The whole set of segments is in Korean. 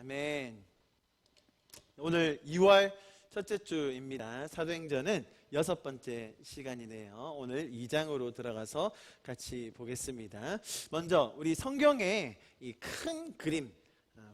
아멘. 오늘 2월 첫째 주입니다. 사도행전은 6번째 시간이네요. 오늘 2장으로 들어가서 같이 보겠습니다. 먼저 우리 성경의 이 큰 그림,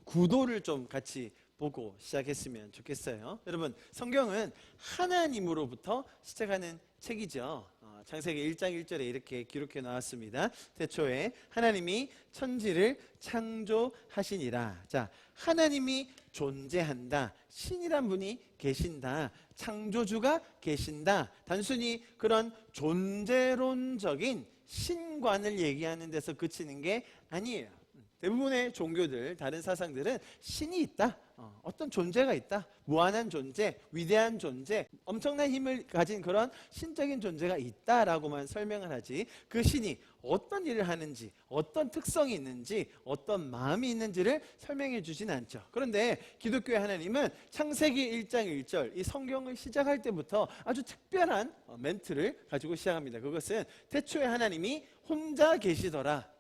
구도를 좀 같이 보고 시작했으면 좋겠어요. 여러분, 성경은 하나님으로부터 시작하는 책이죠. 창세기 1장 1절에 이렇게 기록해 나왔습니다. 태초에 하나님이 천지를 창조하시니라. 자, 하나님이 존재한다. 신이란 분이 계신다. 창조주가 계신다. 단순히 그런 존재론적인 신관을 얘기하는 데서 그치는 게 아니에요. 대부분의 종교들, 다른 사상들은 신이 있다, 어떤 존재가 있다, 무한한 존재, 위대한 존재, 엄청난 힘을 가진 그런 신적인 존재가 있다라고만 설명을 하지, 그 신이 어떤 일을 하는지, 어떤 특성이 있는지, 어떤 마음이 있는지를 설명해 주진 않죠. 그런데 기독교의 하나님은 창세기 1장 1절 이 성경을 시작할 때부터 아주 특별한 멘트를 가지고 시작합니다. 그것은 태초에 하나님이 혼자 계시더라.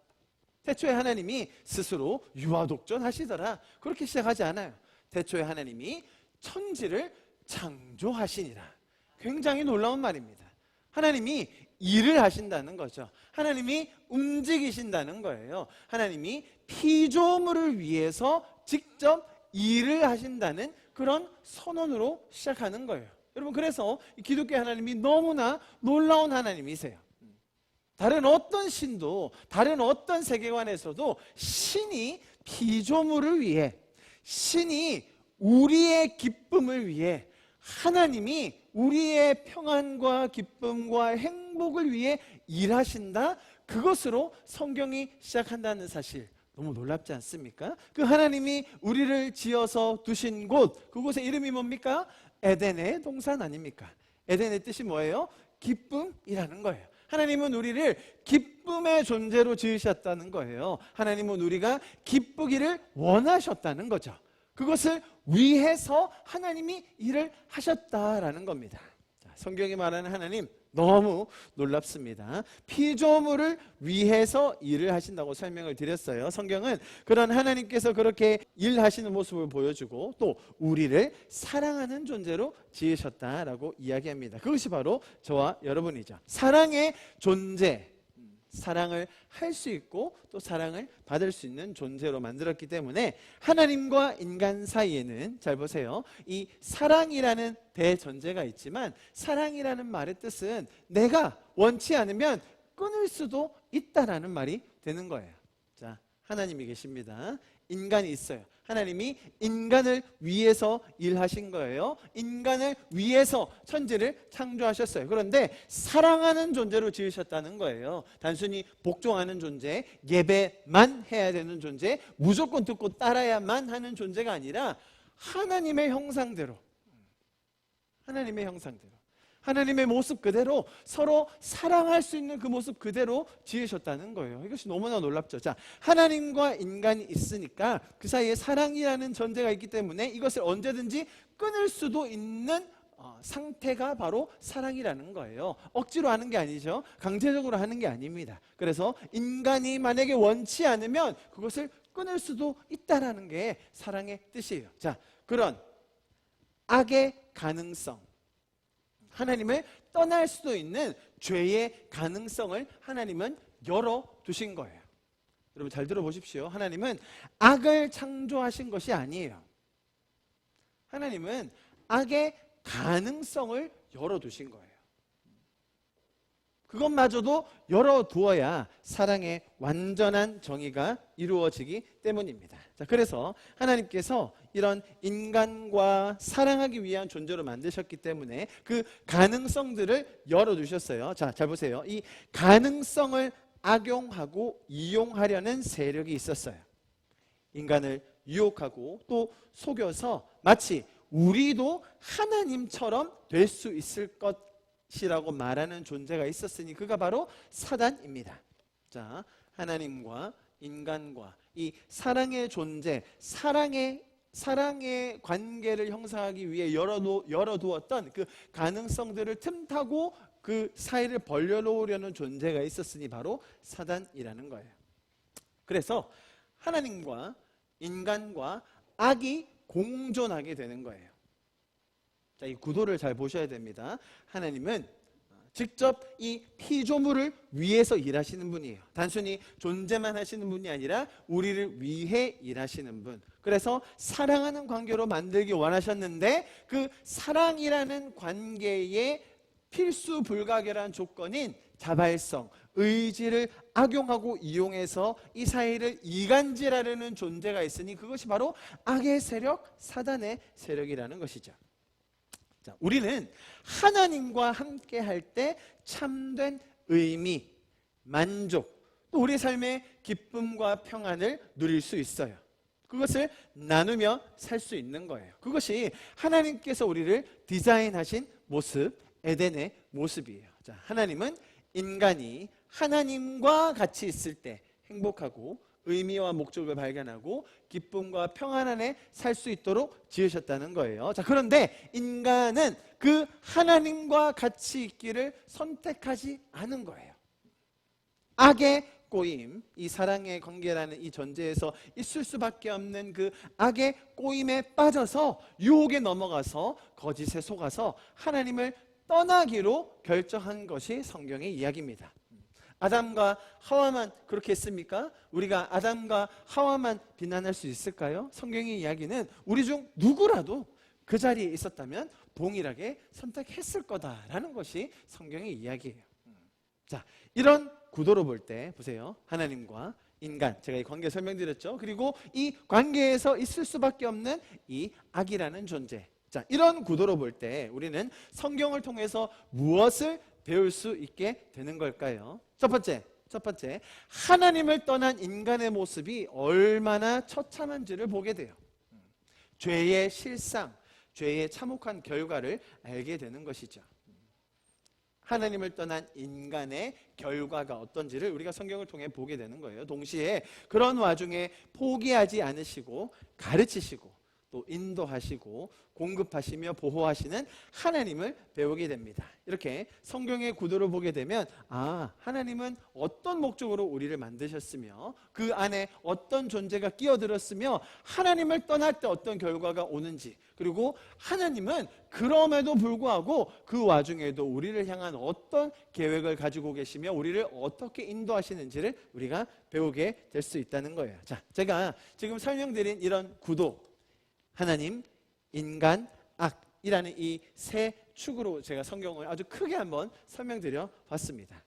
태초에 하나님이 스스로 유아독존하시더라. 그렇게 시작하지 않아요. 태초에 하나님이 천지를 창조하시니라. 굉장히 놀라운 말입니다. 하나님이 일을 하신다는 거죠. 하나님이 움직이신다는 거예요. 하나님이 피조물을 위해서 직접 일을 하신다는 그런 선언으로 시작하는 거예요. 여러분, 그래서 기독교 하나님이 너무나 놀라운 하나님이세요. 다른 어떤 신도, 다른 어떤 세계관에서도 신이 피조물을 위해, 신이 우리의 기쁨을 위해, 하나님이 우리의 평안과 기쁨과 행복을 위해 일하신다, 그것으로 성경이 시작한다는 사실, 너무 놀랍지 않습니까? 그 하나님이 우리를 지어서 두신 곳, 그곳의 이름이 뭡니까? 에덴의 동산 아닙니까? 에덴의 뜻이 뭐예요? 기쁨이라는 거예요. 하나님은 우리를 기쁨의 존재로 지으셨다는 거예요. 하나님은 우리가 기쁘기를 원하셨다는 거죠. 그것을 위해서 하나님이 일을 하셨다라는 겁니다. 자, 성경이 말하는 하나님 너무 놀랍습니다. 피조물을 위해서 일을 하신다고 설명을 드렸어요. 성경은 그런 하나님께서 그렇게 일하시는 모습을 보여주고 또 우리를 사랑하는 존재로 지으셨다라고 이야기합니다. 그것이 바로 저와 여러분이죠. 사랑의 존재, 사랑을 할 수 있고 또 사랑을 받을 수 있는 존재로 만들었기 때문에 하나님과 인간 사이에는, 잘 보세요, 이 사랑이라는 대전제가 있지만 사랑이라는 말의 뜻은 내가 원치 않으면 끊을 수도 있다라는 말이 되는 거예요. 자, 하나님이 계십니다. 인간이 있어요. 하나님이 인간을 위해서 일하신 거예요. 인간을 위해서 천지를 창조하셨어요. 그런데 사랑하는 존재로 지으셨다는 거예요. 단순히 복종하는 존재, 예배만 해야 되는 존재, 무조건 듣고 따라야만 하는 존재가 아니라 하나님의 형상대로, 하나님의 형상대로, 하나님의 모습 그대로 서로 사랑할 수 있는 그 모습 그대로 지으셨다는 거예요. 이것이 너무나 놀랍죠. 자, 하나님과 인간이 있으니까 그 사이에 사랑이라는 전제가 있기 때문에 이것을 언제든지 끊을 수도 있는 상태가 바로 사랑이라는 거예요. 억지로 하는 게 아니죠. 강제적으로 하는 게 아닙니다. 그래서 인간이 만약에 원치 않으면 그것을 끊을 수도 있다는 게 사랑의 뜻이에요. 자, 그런 악의 가능성, 하나님을 떠날 수도 있는 죄의 가능성을 하나님은 열어두신 거예요. 여러분 잘 들어보십시오. 하나님은 악을 창조하신 것이 아니에요. 하나님은 악의 가능성을 열어두신 거예요. 그것마저도 열어두어야 사랑의 완전한 정의가 이루어지기 때문입니다. 자, 그래서 하나님께서 이런 인간과 사랑하기 위한 존재로 만드셨기 때문에 그 가능성들을 열어두셨어요. 자, 잘 보세요. 이 가능성을 악용하고 이용하려는 세력이 있었어요. 인간을 유혹하고 또 속여서 마치 우리도 하나님처럼 될 수 있을 것이라고 말하는 존재가 있었으니 그가 바로 사단입니다. 자, 하나님과 인간과 이 사랑의 존재, 사랑의 관계를 형성하기 위해 열어두었던 그 가능성들을 틈타고 그 사이를 벌려놓으려는 존재가 있었으니 바로 사단이라는 거예요. 그래서 하나님과 인간과 악이 공존하게 되는 거예요. 자, 이 구도를 잘 보셔야 됩니다. 하나님은 직접 이 피조물을 위해서 일하시는 분이에요. 단순히 존재만 하시는 분이 아니라 우리를 위해 일하시는 분. 그래서 사랑하는 관계로 만들기 원하셨는데 그 사랑이라는 관계의 필수 불가결한 조건인 자발성, 의지를 악용하고 이용해서 이 사이를 이간질하려는 존재가 있으니 그것이 바로 악의 세력, 사단의 세력이라는 것이죠. 자, 우리는 하나님과 함께 할 때 참된 의미, 만족, 또 우리 삶의 기쁨과 평안을 누릴 수 있어요. 그것을 나누며 살 수 있는 거예요. 그것이 하나님께서 우리를 디자인하신 모습, 에덴의 모습이에요. 자, 하나님은 인간이 하나님과 같이 있을 때 행복하고 의미와 목적을 발견하고 기쁨과 평안 안에 살 수 있도록 지으셨다는 거예요. 자, 그런데 인간은 그 하나님과 같이 있기를 선택하지 않은 거예요. 악의 꼬임, 이 사랑의 관계라는 이 전제에서 있을 수밖에 없는 그 악의 꼬임에 빠져서 유혹에 넘어가서 거짓에 속아서 하나님을 떠나기로 결정한 것이 성경의 이야기입니다. 아담과 하와만 그렇게 했습니까? 우리가 아담과 하와만 비난할 수 있을까요? 성경의 이야기는 우리 중 누구라도 그 자리에 있었다면 동일하게 선택했을 거다라는 것이 성경의 이야기예요. 자, 이런 구도로 볼 때 보세요. 하나님과 인간, 제가 이 관계 설명드렸죠. 그리고 이 관계에서 있을 수밖에 없는 이 악이라는 존재. 자, 이런 구도로 볼 때 우리는 성경을 통해서 무엇을 배울 수 있게 되는 걸까요? 첫 번째, 하나님을 떠난 인간의 모습이 얼마나 처참한지를 보게 돼요. 죄의 실상, 죄의 참혹한 결과를 알게 되는 것이죠. 하나님을 떠난 인간의 결과가 어떤지를 우리가 성경을 통해 보게 되는 거예요. 동시에 그런 와중에 포기하지 않으시고 가르치시고 또 인도하시고 공급하시며 보호하시는 하나님을 배우게 됩니다. 이렇게 성경의 구도를 보게 되면 하나님은 어떤 목적으로 우리를 만드셨으며 그 안에 어떤 존재가 끼어들었으며 하나님을 떠날 때 어떤 결과가 오는지, 그리고 하나님은 그럼에도 불구하고 그 와중에도 우리를 향한 어떤 계획을 가지고 계시며 우리를 어떻게 인도하시는지를 우리가 배우게 될 수 있다는 거예요. 자, 제가 지금 설명드린 이런 구도, 하나님, 인간, 악이라는 이 세 축으로 제가 성경을 아주 크게 한번 설명드려 봤습니다.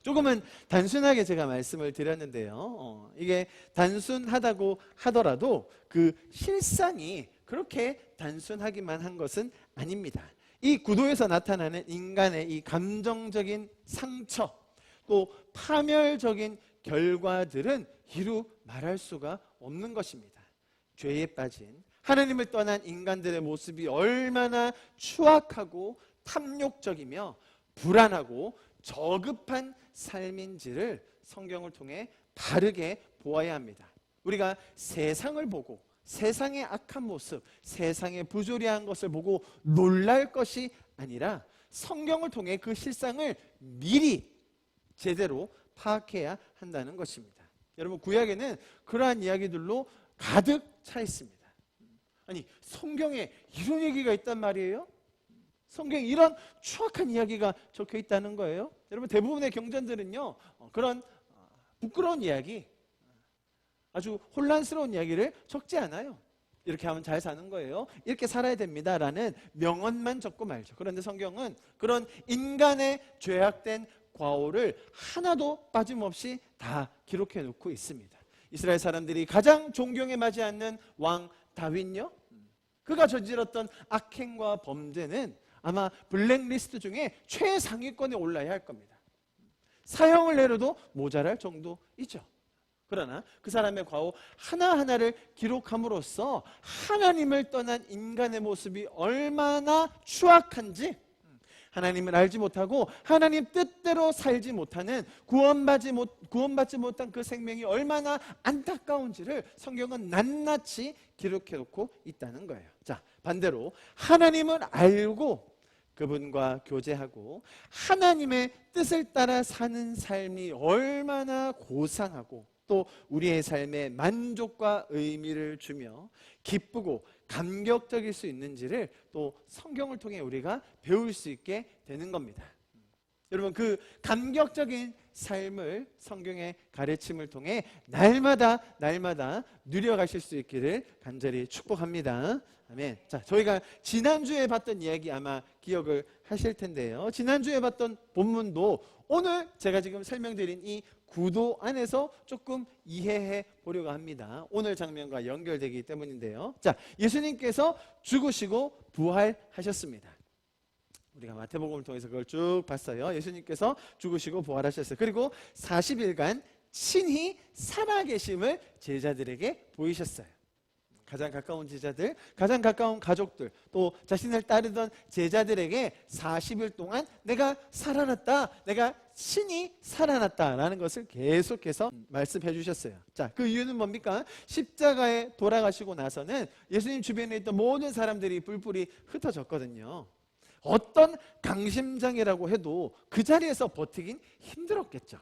조금은 단순하게 제가 말씀을 드렸는데요. 이게 단순하다고 하더라도 그 실상이 그렇게 단순하기만 한 것은 아닙니다. 이 구도에서 나타나는 인간의 이 감정적인 상처, 또 파멸적인 결과들은 이루 말할 수가 없는 것입니다. 죄에 빠진 하나님을 떠난 인간들의 모습이 얼마나 추악하고 탐욕적이며 불안하고 저급한 삶인지를 성경을 통해 바르게 보아야 합니다. 우리가 세상을 보고 세상의 악한 모습, 세상의 부조리한 것을 보고 놀랄 것이 아니라 성경을 통해 그 실상을 미리 제대로 파악해야 한다는 것입니다. 여러분, 구약에는 그러한 이야기들로 가득 차 있습니다. 아니, 성경에 이런 얘기가 있단 말이에요? 성경에 이런 추악한 이야기가 적혀 있다는 거예요? 여러분, 대부분의 경전들은요, 그런 부끄러운 이야기, 아주 혼란스러운 이야기를 적지 않아요. 이렇게 하면 잘 사는 거예요, 이렇게 살아야 됩니다라는 명언만 적고 말죠. 그런데 성경은 그런 인간의 죄악된 과오를 하나도 빠짐없이 다 기록해 놓고 있습니다. 이스라엘 사람들이 가장 존경에 맞지 않는 왕 다윗요, 그가 저질렀던 악행과 범죄는 아마 블랙리스트 중에 최상위권에 올라야 할 겁니다. 사형을 내려도 모자랄 정도이죠. 그러나 그 사람의 과오 하나하나를 기록함으로써 하나님을 떠난 인간의 모습이 얼마나 추악한지, 하나님을 알지 못하고 하나님 뜻대로 살지 못하는 구원받지 못한 그 생명이 얼마나 안타까운지를 성경은 낱낱이 기록해 놓고 있다는 거예요. 자, 반대로 하나님을 알고 그분과 교제하고 하나님의 뜻을 따라 사는 삶이 얼마나 고상하고 또 우리의 삶에 만족과 의미를 주며 기쁘고 감격적일 수 있는지를 또 성경을 통해 우리가 배울 수 있게 되는 겁니다. 여러분, 그 감격적인 삶을 성경의 가르침을 통해 날마다 누려가실 수 있기를 간절히 축복합니다. 아멘. 자, 저희가 지난주에 봤던 이야기 아마 기억을 하실 텐데요. 지난주에 봤던 본문도 오늘 제가 지금 설명드린 이 구도 안에서 조금 이해해 보려고 합니다. 오늘 장면과 연결되기 때문인데요. 자, 예수님께서 죽으시고 부활하셨습니다. 우리가 마태복음을 통해서 그걸 쭉 봤어요. 예수님께서 죽으시고 부활하셨어요. 그리고 40일간 친히 살아계심을 제자들에게 보이셨어요. 가장 가까운 제자들, 가장 가까운 가족들, 또 자신을 따르던 제자들에게 40일 동안 내가 살아났다, 내가 신이 살아났다라는 것을 계속해서 말씀해 주셨어요. 자, 그 이유는 뭡니까? 십자가에 돌아가시고 나서는 예수님 주변에 있던 모든 사람들이 뿔뿔이 흩어졌거든요. 어떤 강심장이라고 해도 그 자리에서 버티긴 힘들었겠죠.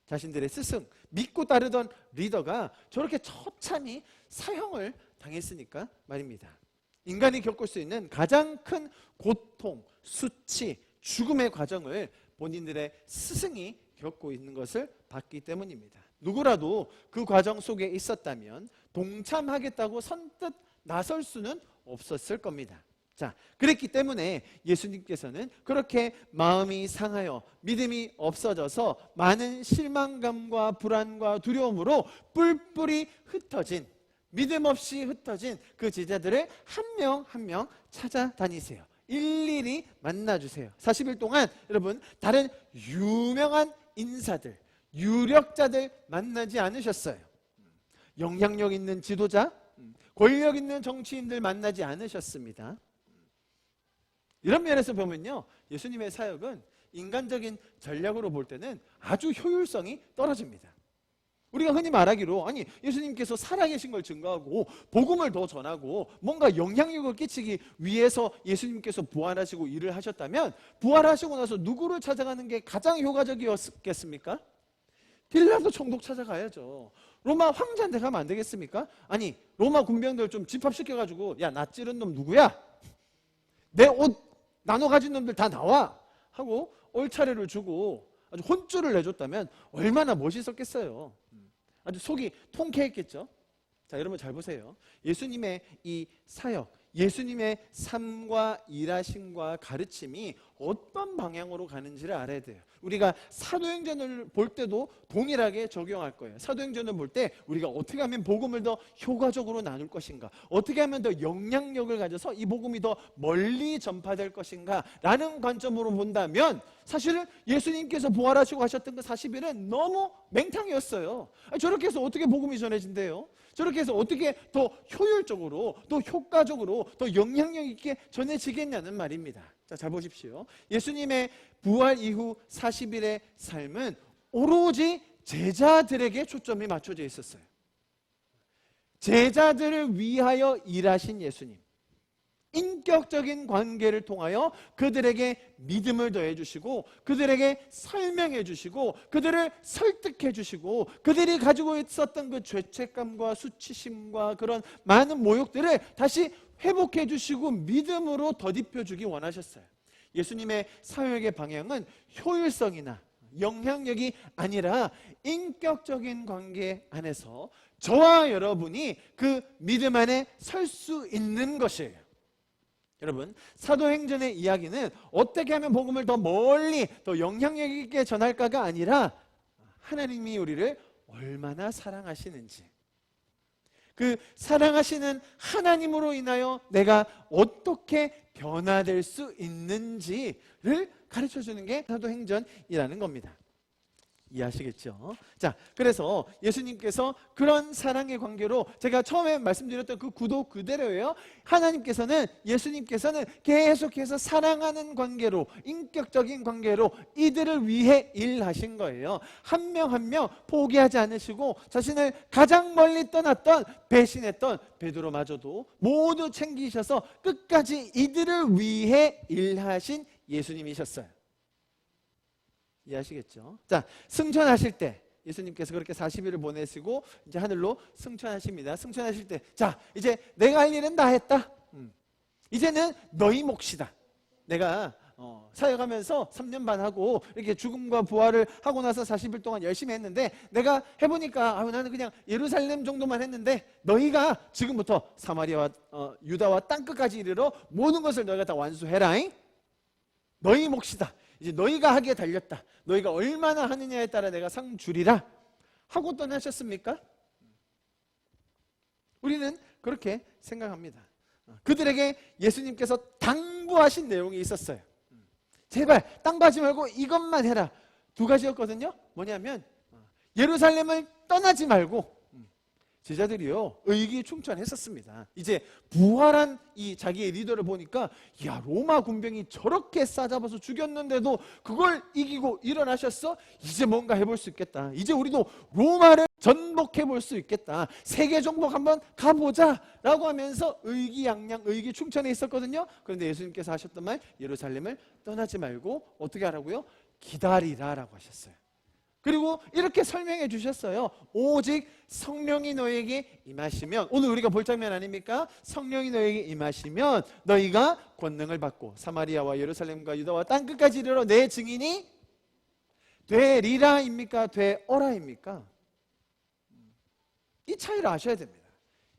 자신들의 스승, 믿고 따르던 리더가 저렇게 처참히 사형을 당했으니까 말입니다. 인간이 겪을 수 있는 가장 큰 고통, 수치, 죽음의 과정을 본인들의 스승이 겪고 있는 것을 봤기 때문입니다. 누구라도 그 과정 속에 있었다면 동참하겠다고 선뜻 나설 수는 없었을 겁니다. 자, 그랬기 때문에 예수님께서는 그렇게 마음이 상하여 믿음이 없어져서 많은 실망감과 불안과 두려움으로 뿔뿔이 흩어진, 믿음 없이 흩어진 그 제자들을 한 명 한 명 찾아다니세요. 일일이 만나주세요. 40일 동안 여러분, 다른 유명한 인사들, 유력자들 만나지 않으셨어요. 영향력 있는 지도자, 권력 있는 정치인들 만나지 않으셨습니다. 이런 면에서 보면요, 예수님의 사역은 인간적인 전략으로 볼 때는 아주 효율성이 떨어집니다. 우리가 흔히 말하기로, 아니 예수님께서 살아계신 걸 증거하고 복음을 더 전하고 뭔가 영향력을 끼치기 위해서 예수님께서 부활하시고 일을 하셨다면, 부활하시고 나서 누구를 찾아가는 게 가장 효과적이었겠습니까? 빌라도 총독 찾아가야죠. 로마 황제한테 가면 안 되겠습니까? 아니 로마 군병들 좀 집합시켜가지고, 야, 나 찌른 놈 누구야? 내 옷 나눠 가진 놈들 다 나와! 하고 얼차례를 주고 아주 혼쭐을 내줬다면 얼마나 멋있었겠어요. 아주 속이 통쾌했겠죠. 자, 여러분 잘 보세요. 예수님의 이 사역, 예수님의 삶과 일하심과 가르침이 어떤 방향으로 가는지를 알아야 돼요. 우리가 사도행전을 볼 때도 동일하게 적용할 거예요. 사도행전을 볼 때 우리가 어떻게 하면 복음을 더 효과적으로 나눌 것인가, 어떻게 하면 더 영향력을 가져서 이 복음이 더 멀리 전파될 것인가 라는 관점으로 본다면, 사실은 예수님께서 부활하시고 하셨던 그 40일은 너무 맹탕이었어요. 아니, 저렇게 해서 어떻게 복음이 전해진대요? 저렇게 해서 어떻게 더 효율적으로, 더 효과적으로, 더 영향력 있게 전해지겠냐는 말입니다. 자, 잘 보십시오. 예수님의 부활 이후 40일의 삶은 오로지 제자들에게 초점이 맞춰져 있었어요. 제자들을 위하여 일하신 예수님, 인격적인 관계를 통하여 그들에게 믿음을 더해 주시고, 그들에게 설명해 주시고, 그들을 설득해 주시고, 그들이 가지고 있었던 그 죄책감과 수치심과 그런 많은 모욕들을 다시 회복해 주시고 믿음으로 덧입혀 주기 원하셨어요. 예수님의 사역의 방향은 효율성이나 영향력이 아니라 인격적인 관계 안에서 저와 여러분이 그 믿음 안에 설 수 있는 것이에요. 여러분, 사도행전의 이야기는 어떻게 하면 복음을 더 멀리, 더 영향력 있게 전할까가 아니라 하나님이 우리를 얼마나 사랑하시는지, 그 사랑하시는 하나님으로 인하여 내가 어떻게 변화될 수 있는지를 가르쳐주는 게 사도행전이라는 겁니다. 이해하시겠죠? 자, 그래서 예수님께서 그런 사랑의 관계로, 제가 처음에 말씀드렸던 그 구도 그대로예요. 하나님께서는, 예수님께서는 계속해서 사랑하는 관계로, 인격적인 관계로 이들을 위해 일하신 거예요. 한 명 한 명 포기하지 않으시고 자신을 가장 멀리 떠났던, 배신했던 베드로마저도 모두 챙기셔서 끝까지 이들을 위해 일하신 예수님이셨어요. 이해하시겠죠? 자, 승천하실 때 예수님께서 그렇게 40일을 보내시고 이제 하늘로 승천하십니다. 승천하실 때, 자, 이제 내가 할 일은 다 했다. 이제는 너희 몫이다. 내가 사역하면서 3년 반 하고 이렇게 죽음과 부활을 하고 나서 40일 동안 열심히 했는데, 내가 해보니까 나는 그냥 예루살렘 정도만 했는데, 너희가 지금부터 사마리아와 유다와 땅끝까지 이르러 모든 것을 너희가 다 완수해라잉. 너희 몫이다. 이제 너희가 하기에 달렸다. 너희가 얼마나 하느냐에 따라 내가 상 주리라 하고 떠나셨습니까? 우리는 그렇게 생각합니다. 그들에게 예수님께서 당부하신 내용이 있었어요. 제발 땅 파지 말고 이것만 해라. 두 가지였거든요. 뭐냐면 예루살렘을 떠나지 말고, 제자들이요 의기충천했었습니다. 이제 부활한 이 자기의 리더를 보니까, 야, 로마 군병이 저렇게 싸잡아서 죽였는데도 그걸 이기고 일어나셨어? 이제 뭔가 해볼 수 있겠다. 이제 우리도 로마를 전복해 볼 수 있겠다. 세계 정복 한번 가보자 라고 하면서 의기양양 의기충천해 있었거든요. 그런데 예수님께서 하셨던 말, 예루살렘을 떠나지 말고 어떻게 하라고요? 기다리라 라고 하셨어요. 그리고 이렇게 설명해 주셨어요. 오직 성령이 너에게 임하시면, 오늘 우리가 볼 장면 아닙니까? 성령이 너에게 임하시면 너희가 권능을 받고 사마리아와 예루살렘과 유다와 땅끝까지 이르러 내 증인이 되리라입니까? 되어라입니까? 이 차이를 아셔야 됩니다.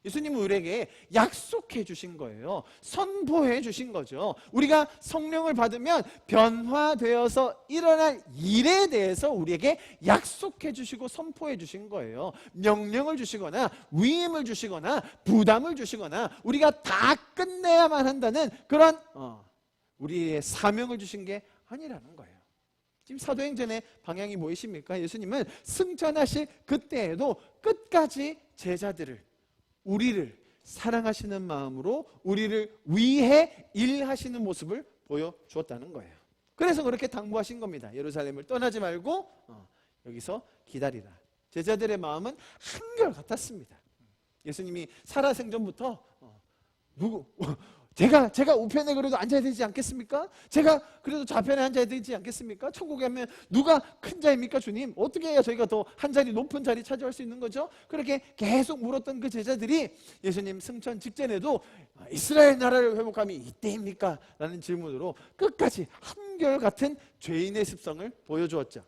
예수님은 우리에게 약속해 주신 거예요. 선포해 주신 거죠. 우리가 성령을 받으면 변화되어서 일어날 일에 대해서 우리에게 약속해 주시고 선포해 주신 거예요. 명령을 주시거나 위임을 주시거나 부담을 주시거나 우리가 다 끝내야만 한다는 그런 우리의 사명을 주신 게 아니라는 거예요. 지금 사도행전의 방향이 뭐이십니까? 예수님은 승천하실 그때에도 끝까지 제자들을, 우리를 사랑하시는 마음으로 우리를 위해 일하시는 모습을 보여주었다는 거예요. 그래서 그렇게 당부하신 겁니다. 예루살렘을 떠나지 말고 여기서 기다리라. 제자들의 마음은 한결같았습니다. 예수님이 살아생전부터 제가 우편에 그래도 앉아야 되지 않겠습니까? 제가 그래도 좌편에 앉아야 되지 않겠습니까? 천국에 가면 누가 큰 자입니까, 주님? 어떻게 해야 저희가 더 한 자리 높은 자리 차지할 수 있는 거죠? 그렇게 계속 물었던 그 제자들이 예수님 승천 직전에도 이스라엘 나라를 회복함이 이때입니까? 라는 질문으로 끝까지 한결같은 죄인의 습성을 보여주었죠.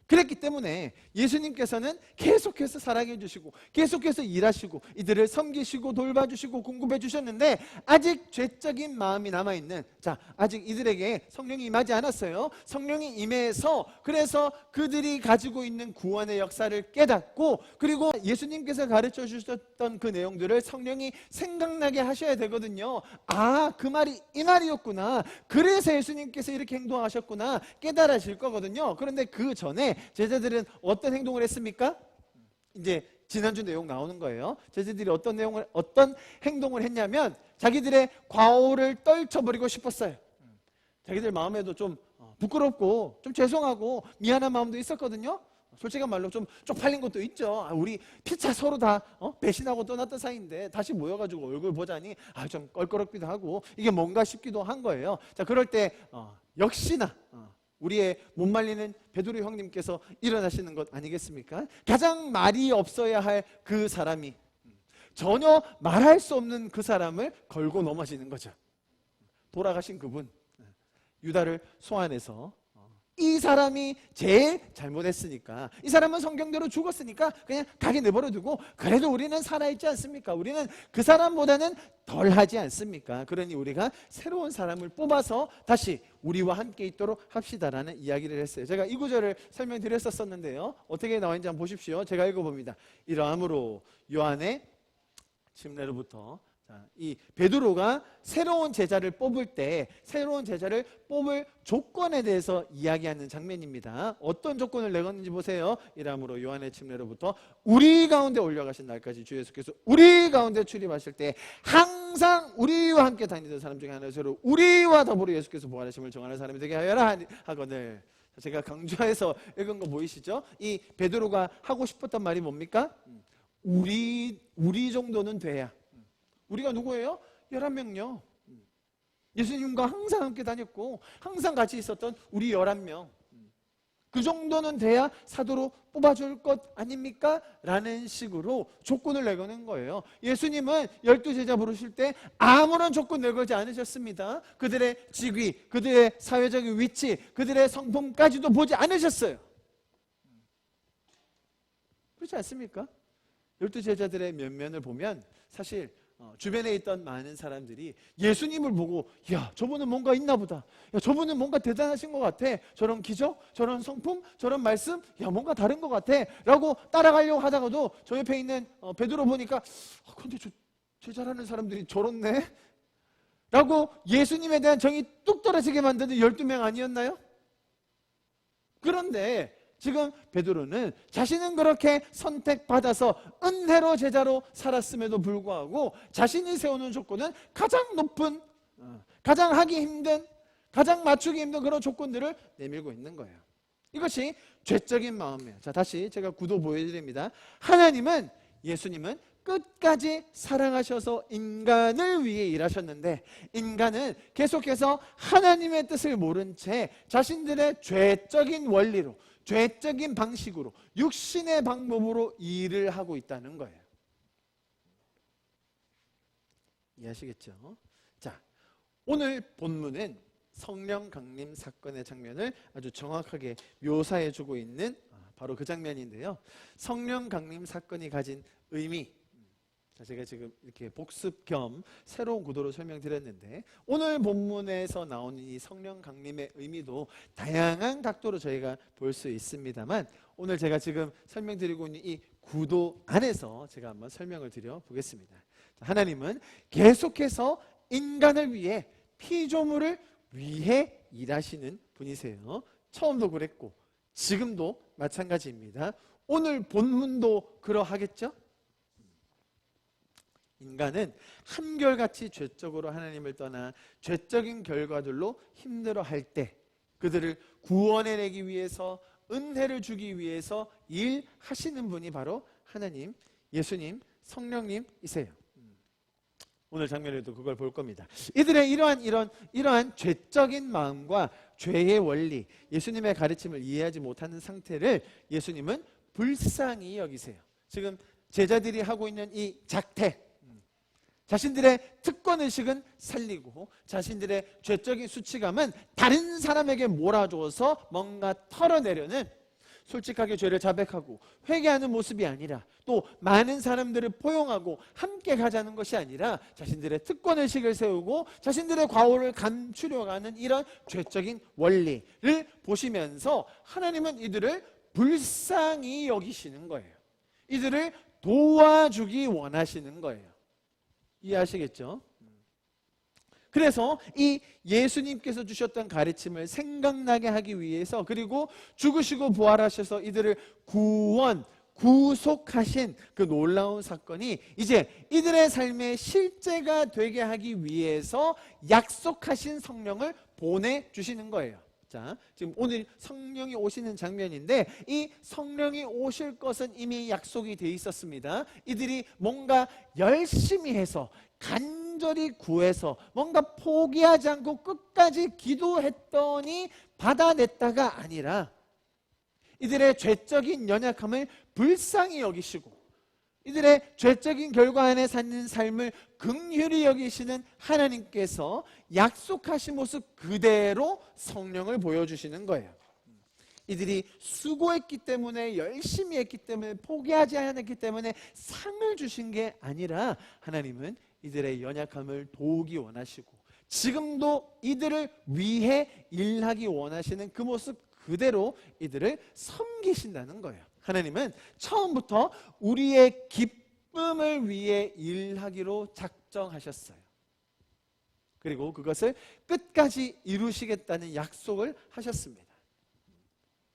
그랬기 때문에 예수님께서는 계속해서 사랑해 주시고 계속해서 일하시고 이들을 섬기시고 돌봐주시고 공급해 주셨는데, 아직 죄적인 마음이 남아있는, 아직 이들에게 성령이 임하지 않았어요. 성령이 임해서 그래서 그들이 가지고 있는 구원의 역사를 깨닫고, 그리고 예수님께서 가르쳐 주셨던 그 내용들을 성령이 생각나게 하셔야 되거든요. 그 말이 이 말이었구나. 그래서 예수님께서 이렇게 행동하셨구나 깨달으실 거거든요. 그런데 그 전에 제자들은 어떤 행동을 했습니까? 이제 지난주 내용 나오는 거예요. 제자들이 어떤 행동을 했냐면 자기들의 과오를 떨쳐버리고 싶었어요. 자기들 마음에도 좀 부끄럽고 좀 죄송하고 미안한 마음도 있었거든요. 솔직한 말로 좀 쪽팔린 것도 있죠. 우리 피차 서로 다 배신하고 떠났던 사이인데 다시 모여가지고 얼굴 보자니 좀 껄끄럽기도 하고 이게 뭔가 싶기도 한 거예요. 그럴 때 역시나 우리의 못 말리는 베드로 형님께서 일어나시는 것 아니겠습니까? 가장 말이 없어야 할 그 사람이 전혀 말할 수 없는 그 사람을 걸고 넘어지는 거죠. 돌아가신 그분, 유다를 소환해서 이 사람이 제일 잘못했으니까, 이 사람은 성경대로 죽었으니까 그냥 가게 내버려두고, 그래도 우리는 살아있지 않습니까? 우리는 그 사람보다는 덜하지 않습니까? 그러니 우리가 새로운 사람을 뽑아서 다시 우리와 함께 있도록 합시다라는 이야기를 했어요. 제가 이 구절을 설명드렸었는데요, 어떻게 나와있는지 한번 보십시오. 제가 읽어봅니다. 이러함으로 요한의 침례로부터, 이 베드로가 새로운 제자를 뽑을 때 새로운 제자를 뽑을 조건에 대해서 이야기하는 장면입니다. 어떤 조건을 내걸는지 보세요. 이러므로 요한의 침례로부터 우리 가운데 올려가신 날까지 주 예수께서 우리 가운데 출입하실 때 항상 우리와 함께 다니던 사람 중에 하나로 우리와 더불어 예수께서 부활하심을 정하는 사람이 되게 하여라 하거늘. 제가 강조해서 읽은 거 보이시죠? 이 베드로가 하고 싶었던 말이 뭡니까? 우리 정도는 돼야. 우리가 누구예요? 11명요. 예수님과 항상 함께 다녔고 항상 같이 있었던 우리 11명. 그 정도는 돼야 사도로 뽑아줄 것 아닙니까? 라는 식으로 조건을 내거는 거예요. 예수님은 12제자 부르실 때 아무런 조건 내걸지 않으셨습니다. 그들의 직위, 그들의 사회적인 위치, 그들의 성품까지도 보지 않으셨어요. 그렇지 않습니까? 12제자들의 면면을 보면 사실 주변에 있던 많은 사람들이 예수님을 보고 야, 저분은 뭔가 있나 보다. 야, 저분은 뭔가 대단하신 것 같아. 저런 기적, 저런 성품, 저런 말씀, 야, 뭔가 다른 것 같아 라고 따라가려고 하다가도 저 옆에 있는 베드로 보니까 근데 저 제자라는 사람들이 저렇네 라고 예수님에 대한 정이 뚝 떨어지게 만드는 12명 아니었나요? 그런데 지금 베드로는 자신은 그렇게 선택받아서 은혜로 제자로 살았음에도 불구하고 자신이 세우는 조건은 가장 높은, 가장 하기 힘든, 가장 맞추기 힘든 그런 조건들을 내밀고 있는 거예요. 이것이 죄적인 마음이에요. 자, 다시 제가 구도 보여드립니다. 하나님은, 예수님은 끝까지 사랑하셔서 인간을 위해 일하셨는데 인간은 계속해서 하나님의 뜻을 모른 채 자신들의 죄적인 원리로, 죄적인 방식으로, 육신의 방법으로 일을 하고 있다는 거예요. 이해하시겠죠? 자, 오늘 본문은 성령 강림 사건의 장면을 아주 정확하게 묘사해주고 있는 바로 그 장면인데요. 성령 강림 사건이 가진 의미, 자, 제가 지금 이렇게 복습 겸 새로운 구도로 설명드렸는데 오늘 본문에서 나오는 이 성령 강림의 의미도 다양한 각도로 저희가 볼 수 있습니다만 오늘 제가 지금 설명드리고 있는 이 구도 안에서 제가 한번 설명을 드려 보겠습니다. 하나님은 계속해서 인간을 위해 피조물을 위해 일하시는 분이세요. 처음도 그랬고 지금도 마찬가지입니다. 오늘 본문도 그러하겠죠? 인간은 한결같이 죄적으로 하나님을 떠나 죄적인 결과들로 힘들어할 때 그들을 구원해내기 위해서, 은혜를 주기 위해서 일하시는 분이 바로 하나님, 예수님, 성령님이세요. 오늘 장면에도 그걸 볼 겁니다. 이들의 이러한 죄적인 마음과 죄의 원리, 예수님의 가르침을 이해하지 못하는 상태를 예수님은 불쌍히 여기세요. 지금 제자들이 하고 있는 이 작태, 자신들의 특권의식은 살리고 자신들의 죄적인 수치감은 다른 사람에게 몰아줘서 뭔가 털어내려는, 솔직하게 죄를 자백하고 회개하는 모습이 아니라 또 많은 사람들을 포용하고 함께 가자는 것이 아니라 자신들의 특권의식을 세우고 자신들의 과오를 감추려고 하는 이런 죄적인 원리를 보시면서 하나님은 이들을 불쌍히 여기시는 거예요. 이들을 도와주기 원하시는 거예요. 이해하시겠죠? 그래서 이 예수님께서 주셨던 가르침을 생각나게 하기 위해서, 그리고 죽으시고 부활하셔서 이들을 구속하신 그 놀라운 사건이 이제 이들의 삶의 실제가 되게 하기 위해서 약속하신 성령을 보내주시는 거예요. 자, 지금 오늘 성령이 오시는 장면인데 이 성령이 오실 것은 이미 약속이 돼 있었습니다. 이들이 뭔가 열심히 해서 간절히 구해서 뭔가 포기하지 않고 끝까지 기도했더니 받아냈다가 아니라 이들의 죄적인 연약함을 불쌍히 여기시고 이들의 죄적인 결과 안에 사는 삶을 긍휼히 여기시는 하나님께서 약속하신 모습 그대로 성령을 보여주시는 거예요. 이들이 수고했기 때문에, 열심히 했기 때문에, 포기하지 않았기 때문에 상을 주신 게 아니라 하나님은 이들의 연약함을 도우기 원하시고 지금도 이들을 위해 일하기 원하시는 그 모습 그대로 이들을 섬기신다는 거예요. 하나님은 처음부터 우리의 기쁨을 위해 일하기로 작정하셨어요. 그리고 그것을 끝까지 이루시겠다는 약속을 하셨습니다.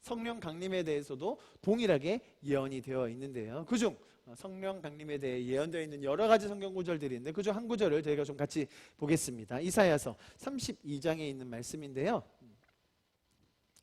성령 강림에 대해서도 동일하게 예언이 되어 있는데요. 그중 성령 강림에 대해 예언되어 있는 여러 가지 성경 구절들이 있는데 그중 한 구절을 저희가 좀 같이 보겠습니다. 이사야서 32장에 있는 말씀인데요.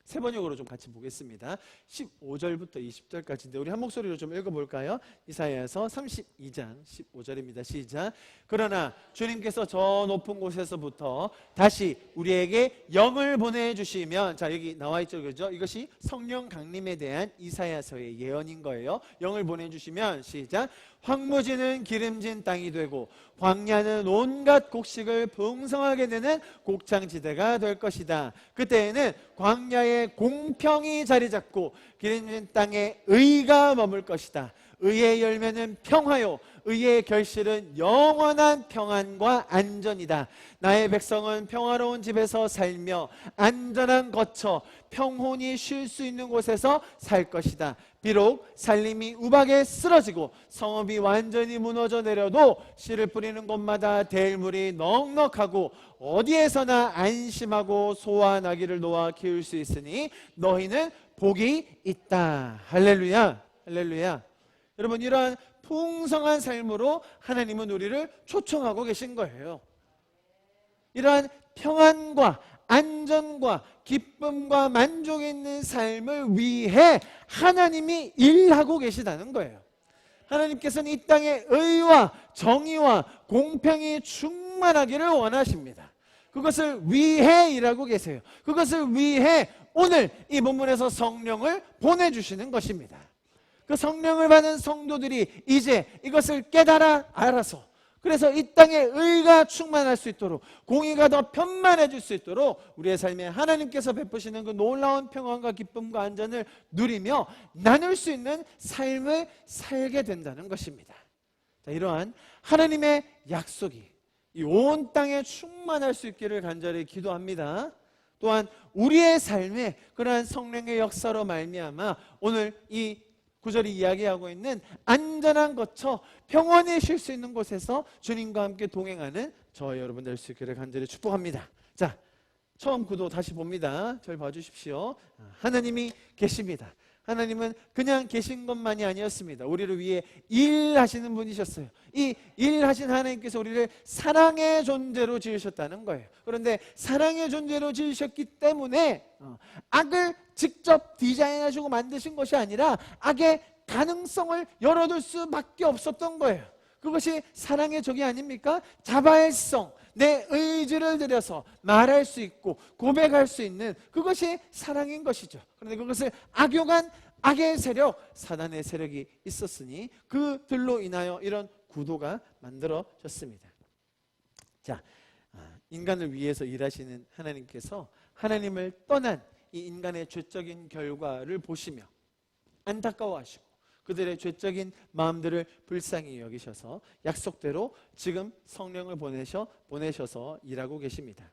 세 번역으로 좀 같이 보겠습니다. 15절부터 20절까지인데 우리 한 목소리로 좀 읽어볼까요? 이사야서 32장 15절입니다. 시작. 그러나 주님께서 저 높은 곳에서부터 다시 우리에게 영을 보내주시면, 자 여기 나와있죠, 그죠? 이것이 성령 강림에 대한 이사야서의 예언인 거예요. 영을 보내주시면, 시작. 황무지는 기름진 땅이 되고 광야는 온갖 곡식을 풍성하게 내는 곡창지대가 될 것이다. 그때에는 광야에 공평이 자리 잡고 기름진 땅에 의가 머물 것이다. 의의 열매는 평화요 의의 결실은 영원한 평안과 안전이다. 나의 백성은 평화로운 집에서 살며 안전한 거처 평온히 쉴 수 있는 곳에서 살 것이다. 비록 살림이 우박에 쓰러지고 성읍이 완전히 무너져 내려도 씨를 뿌리는 곳마다 될 물이 넉넉하고 어디에서나 안심하고 소와 나귀를 놓아 키울 수 있으니 너희는 복이 있다. 할렐루야, 할렐루야. 여러분, 이러한 풍성한 삶으로 하나님은 우리를 초청하고 계신 거예요. 이러한 평안과 안전과 기쁨과 만족이 있는 삶을 위해 하나님이 일하고 계시다는 거예요. 하나님께서는 이 땅에 의와 정의와 공평이 충만하기를 원하십니다. 그것을 위해 일하고 계세요. 그것을 위해 오늘 이 본문에서 성령을 보내주시는 것입니다. 그 성령을 받은 성도들이 이제 이것을 깨달아 알아서, 그래서 이 땅에 의가 충만할 수 있도록, 공의가 더 편만해질 수 있도록 우리의 삶에 하나님께서 베푸시는 그 놀라운 평안과 기쁨과 안전을 누리며 나눌 수 있는 삶을 살게 된다는 것입니다. 자, 이러한 하나님의 약속이 이 온 땅에 충만할 수 있기를 간절히 기도합니다. 또한 우리의 삶에 그러한 성령의 역사로 말미암아 오늘 이 구절이 이야기하고 있는 안전한 거처 평온히 쉴 수 있는 곳에서 주님과 함께 동행하는 저와 여러분 될 수 있기를 간절히 축복합니다. 자, 처음 구도 다시 봅니다. 절 봐주십시오. 하나님이 계십니다. 하나님은 그냥 계신 것만이 아니었습니다. 우리를 위해 일하시는 분이셨어요. 이 일하신 하나님께서 우리를 사랑의 존재로 지으셨다는 거예요. 그런데 사랑의 존재로 지으셨기 때문에 악을 직접 디자인하시고 만드신 것이 아니라 악의 가능성을 열어둘 수밖에 없었던 거예요. 그것이 사랑의 적이 아닙니까? 자발성, 내 의지를 들여서 말할 수 있고 고백할 수 있는 그것이 사랑인 것이죠. 그런데 그것을 악용한 악의 세력, 사단의 세력이 있었으니 그들로 인하여 이런 구도가 만들어졌습니다. 자, 인간을 위해서 일하시는 하나님께서 하나님을 떠난 이 인간의 죄적인 결과를 보시며 안타까워하시고 그들의 죄적인 마음들을 불쌍히 여기셔서 약속대로 지금 성령을 보내셔서 일하고 계십니다.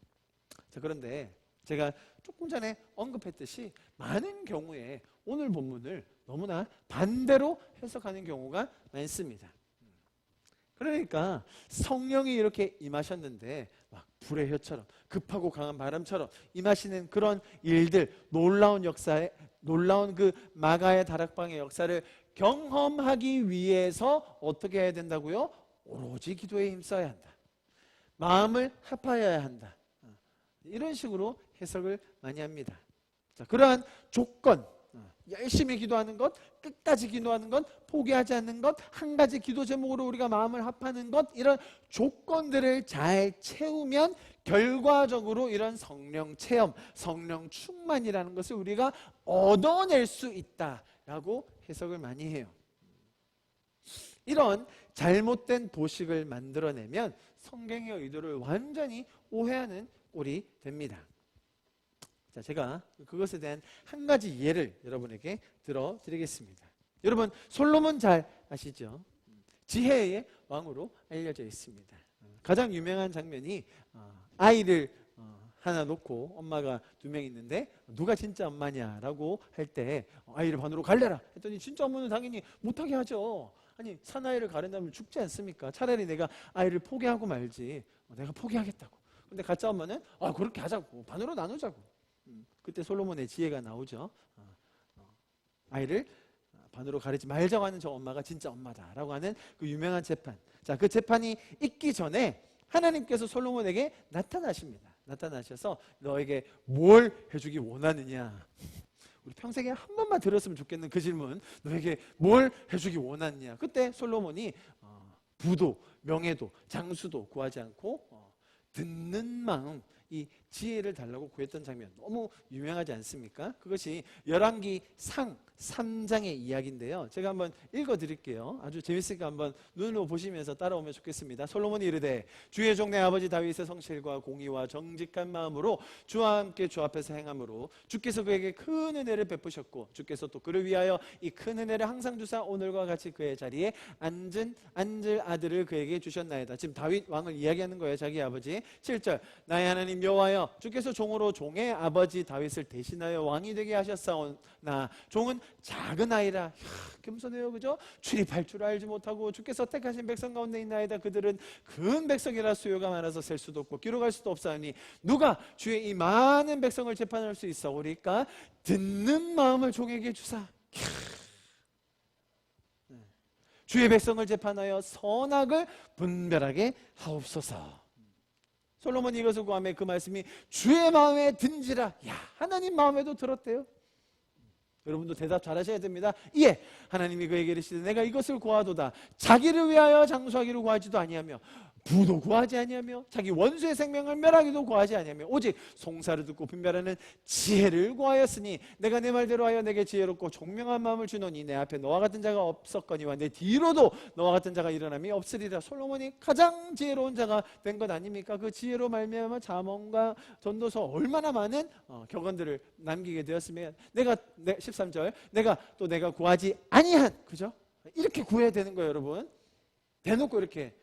자, 그런데 제가 조금 전에 언급했듯이 많은 경우에 오늘 본문을 너무나 반대로 해석하는 경우가 많습니다. 그러니까 성령이 이렇게 임하셨는데 막 불의 혀처럼 급하고 강한 바람처럼 임하시는 그런 일들, 놀라운 역사에, 놀라운 그 마가의 다락방의 역사를 경험하기 위해서 어떻게 해야 된다고요? 오로지 기도에 힘써야 한다. 마음을 합하여야 한다. 이런 식으로 해석을 많이 합니다. 자, 그러한 조건, 열심히 기도하는 것, 끝까지 기도하는 것, 포기하지 않는 것, 한 가지 기도 제목으로 우리가 마음을 합하는 것, 이런 조건들을 잘 채우면 결과적으로 이런 성령 체험, 성령 충만이라는 것을 우리가 얻어낼 수 있다라고 해석을 많이 해요. 이런 잘못된 도식을 만들어내면 성경의 의도를 완전히 오해하는 꼴이 됩니다. 자, 제가 그것에 대한 한 가지 예를 여러분에게 들어드리겠습니다. 여러분, 솔로몬 잘 아시죠? 지혜의 왕으로 알려져 있습니다. 가장 유명한 장면이 아이를 하나 놓고 엄마가 2명 있는데 누가 진짜 엄마냐라고 할 때 아이를 반으로 갈래라 했더니 진짜 엄마는 당연히 못하게 하죠. 아니, 사나이를 가른다면 죽지 않습니까? 차라리 내가 아이를 포기하고 말지, 내가 포기하겠다고. 근데 가짜 엄마는 그렇게 하자고, 반으로 나누자고. 그때 솔로몬의 지혜가 나오죠. 아이를 반으로 가르지 말자고 하는 저 엄마가 진짜 엄마다라고 하는 그 유명한 재판. 자, 그 재판이 있기 전에 하나님께서 솔로몬에게 나타나십니다. 나타나셔서 너에게 뭘 해주기 원하느냐. 우리 평생에 한 번만 들었으면 좋겠는 그 질문. 너에게 뭘 해주기 원하느냐. 그때 솔로몬이 부도, 명예도, 장수도 구하지 않고 듣는 마음, 이 지혜를 달라고 구했던 장면 너무 유명하지 않습니까? 그것이 열왕기 상 3장의 이야기인데요. 제가 한번 읽어드릴게요. 아주 재밌으니까 한번 눈으로 보시면서 따라오면 좋겠습니다. 솔로몬이 이르되 주의 종 내 아버지 다윗의 성실과 공의와 정직한 마음으로 주와 함께 주 앞에서 행함으로 주께서 그에게 큰 은혜를 베푸셨고 주께서 또 그를 위하여 이 큰 은혜를 항상 주사 오늘과 같이 그의 자리에 앉을 아들을 그에게 주셨나이다. 지금 다윗 왕을 이야기하는 거예요. 자기 아버지. 7절 나의 하나님 여호와여 주께서 종으로 종의 아버지 다윗을 대신하여 왕이 되게 하셨사오나 종은 작은 아이라. 겸손해요, 그죠? 출입할 줄 알지 못하고 주께서 택하신 백성 가운데 있나이다. 그들은 큰 백성이라 수요가 많아서 셀 수도 없고 기록할 수도 없사오니 누가 주의 이 많은 백성을 재판할 수 있사오리까? 듣는 마음을 종에게 주사. 주의 백성을 재판하여 선악을 분별하게 하옵소서. 솔로몬이 이것을 구하며 그 말씀이 주의 마음에 든지라. 야, 하나님 마음에도 들었대요. 여러분도 대답 잘하셔야 됩니다. 예, 하나님이 그에게 이르시되 내가 이것을 구하도다. 자기를 위하여 장수하기를 구하지도 아니하며 부도 구하지 아니하며 자기 원수의 생명을 멸하기도 구하지 아니하며 오직 송사를 듣고 분별하는 지혜를 구하였으니 내가 내 말대로 하여 내게 지혜롭고 총명한 마음을 주노니 내 앞에 너와 같은 자가 없었거니와 내 뒤로도 너와 같은 자가 일어남이 없으리라. 솔로몬이 가장 지혜로운 자가 된 것 아닙니까? 그 지혜로 말미암아 잠언과 전도서 얼마나 많은 격언들을 남기게 되었으면 내가 13절 내가 구하지 아니한, 그죠? 이렇게 구해야 되는 거예요, 여러분. 대놓고 이렇게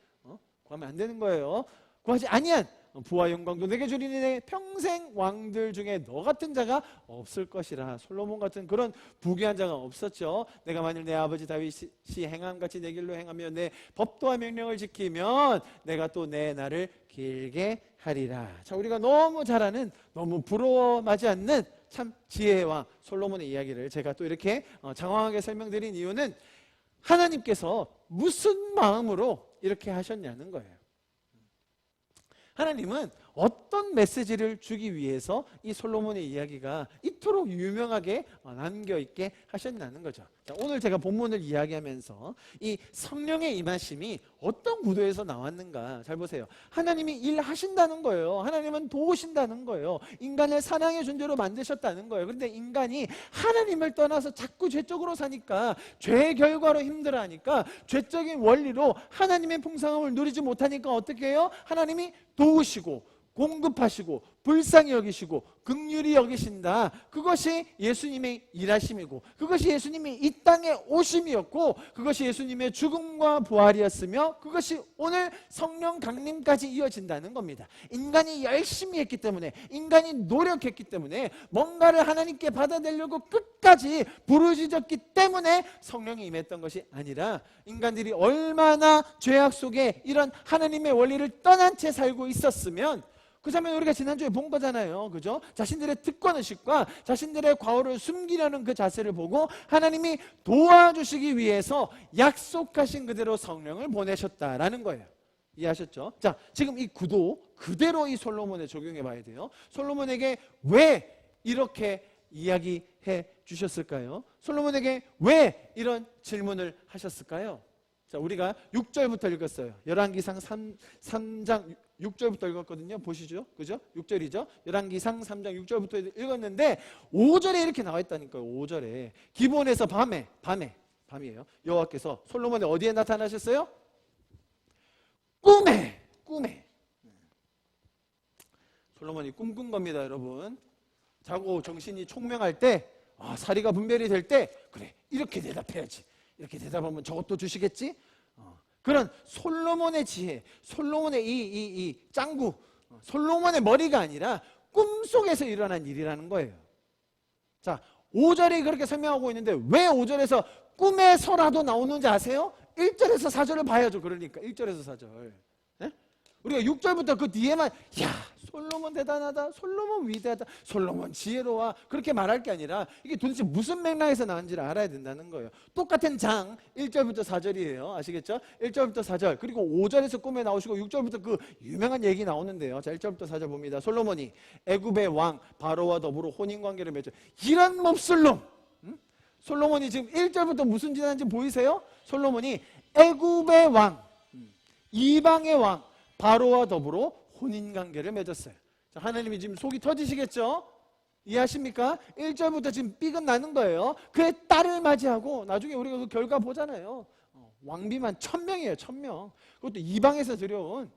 구하면 안 되는 거예요. 구하지 아니한 부와 영광도 내게 주리니 내 평생 왕들 중에 너 같은 자가 없을 것이라. 솔로몬 같은 그런 부귀한 자가 없었죠. 내가 만일 내 아버지 다윗이 행함같이 내 길로 행하며 내 법도와 명령을 지키면 내가 또 내 날을 길게 하리라. 자, 우리가 너무 잘 아는, 너무 부러워하지 않는 참 지혜의 왕 솔로몬의 이야기를 제가 또 이렇게 장황하게 설명드린 이유는 하나님께서 무슨 마음으로 이렇게 하셨냐는 거예요. 하나님은 어떤 메시지를 주기 위해서 이 솔로몬의 이야기가 이토록 유명하게 남겨있게 하셨냐는 거죠. 자, 오늘 제가 본문을 이야기하면서 이 성령의 임하심이 어떤 구도에서 나왔는가 잘 보세요. 하나님이 일하신다는 거예요. 하나님은 도우신다는 거예요. 인간을 사랑의 존재로 만드셨다는 거예요. 그런데 인간이 하나님을 떠나서 자꾸 죄 쪽으로 사니까 죄의 결과로 힘들어하니까 죄적인 원리로 하나님의 풍성함을 누리지 못하니까 어떻게 해요? 하나님이 도우시고 공급하시고 불쌍히 여기시고 긍휼히 여기신다. 그것이 예수님의 일하심이고 그것이 예수님이 이 땅에 오심이었고 그것이 예수님의 죽음과 부활이었으며 그것이 오늘 성령 강림까지 이어진다는 겁니다. 인간이 열심히 했기 때문에, 인간이 노력했기 때문에, 뭔가를 하나님께 받아내려고 끝까지 부르짖었기 때문에 성령이 임했던 것이 아니라 인간들이 얼마나 죄악 속에 이런 하나님의 원리를 떠난 채 살고 있었으면, 그 장면 우리가 지난주에 본 거잖아요. 그죠? 자신들의 특권의식과 자신들의 과오를 숨기려는 그 자세를 보고 하나님이 도와주시기 위해서 약속하신 그대로 성령을 보내셨다라는 거예요. 이해하셨죠? 자, 지금 이 구도 그대로 이 솔로몬에 적용해 봐야 돼요. 솔로몬에게 왜 이렇게 이야기해 주셨을까요? 솔로몬에게 왜 이런 질문을 하셨을까요? 자, 우리가 6절부터 읽었어요. 열왕기상 3장 6절부터 읽었거든요. 보시죠. 그죠? 6절이죠. 열왕기상 3장 6절부터 읽었는데 5절에 이렇게 나와 있다니까요. 5절에 기본에서 밤이에요. 여호와께서 솔로몬의 어디에 나타나셨어요? 꿈에. 솔로몬이 꿈꾼 겁니다, 여러분. 자고 정신이 총명할 때, 사리가 분별이 될 때, 그래, 이렇게 대답해야지. 이렇게 대답하면 저것도 주시겠지? 그런 솔로몬의 지혜, 솔로몬의 이 짱구, 솔로몬의 머리가 아니라 꿈속에서 일어난 일이라는 거예요. 자, 5절이 그렇게 설명하고 있는데 왜 5절에서 꿈에서라도 나오는지 아세요? 1절에서 4절을 봐야죠. 그러니까 1절에서 4절. 네? 우리가 6절부터 그 뒤에만 야 솔로몬 대단하다, 솔로몬 위대하다, 솔로몬 지혜로워 그렇게 말할 게 아니라 이게 도대체 무슨 맥락에서 나온지를 알아야 된다는 거예요. 똑같은 장 1절부터 4절이에요. 아시겠죠? 1절부터 4절 그리고 5절에서 꿈에 나오시고 6절부터 그 유명한 얘기 나오는데요. 자 1절부터 4절 봅니다. 솔로몬이 애굽의 왕 바로와 더불어 혼인관계를 맺어. 이런 몹쓸 놈. 솔로몬이 지금 1절부터 무슨 짓 하는지 보이세요? 솔로몬이 애굽의 왕, 이방의 왕 바로와 더불어 혼인관계를 맺었어요. 자, 하나님이 지금 속이 터지시겠죠? 이해하십니까? 1절부터 지금 삐금 나는 거예요. 그의 딸을 맞이하고 나중에 우리가 그 결과 보잖아요. 왕비만 1000명이에요. 1000명. 그것도 이방에서 들여온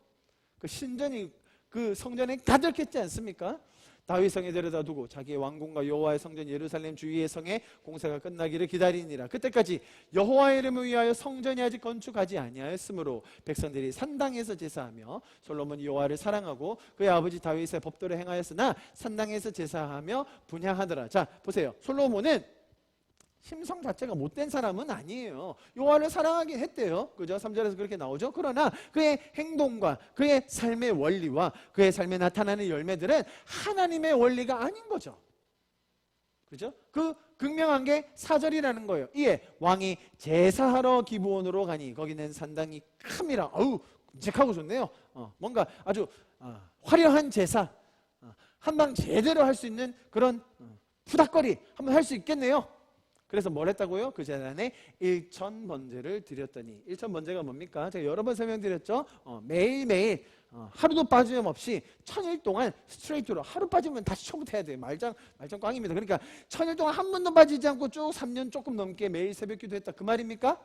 그 신전이 그 성전에 가득했지 않습니까? 다윗성에 데려다 두고 자기의 왕궁과 여호와의 성전 예루살렘 주위의 성에 공사가 끝나기를 기다리니라. 그때까지 여호와의 이름을 위하여 성전이 아직 건축하지 아니하였으므로 백성들이 산당에서 제사하며 솔로몬이 여호와를 사랑하고 그의 아버지 다윗의 법도를 행하였으나 산당에서 제사하며 분향하더라. 자 보세요. 솔로몬은 심성 자체가 못된 사람은 아니에요. 여호와를 사랑하긴 했대요. 그죠? 3절에서 그렇게 나오죠. 그러나 그의 행동과 그의 삶의 원리와 그의 삶에 나타나는 열매들은 하나님의 원리가 아닌 거죠. 그죠? 그 극명한 게 4절이라는 거예요. 이에 왕이 제사하러 기브온으로 가니 거기는 산당이 큼이라. 어우 끔찍하고 좋네요. 뭔가 아주 화려한 제사, 한방 제대로 할 수 있는 그런 푸닥거리 한번 할 수 있겠네요. 그래서 뭘 했다고요? 그 재단에 1000번제를 드렸더니 1000번제가 뭡니까? 제가 여러 번 설명드렸죠? 매일매일 하루도 빠짐없이 1000일 동안 스트레이트로 하루 빠지면 다시 처음부터 해야 돼요. 말짱 꽝입니다. 그러니까 1000일 동안 한 번도 빠지지 않고 쭉 3년 조금 넘게 매일 새벽기도 했다. 그 말입니까?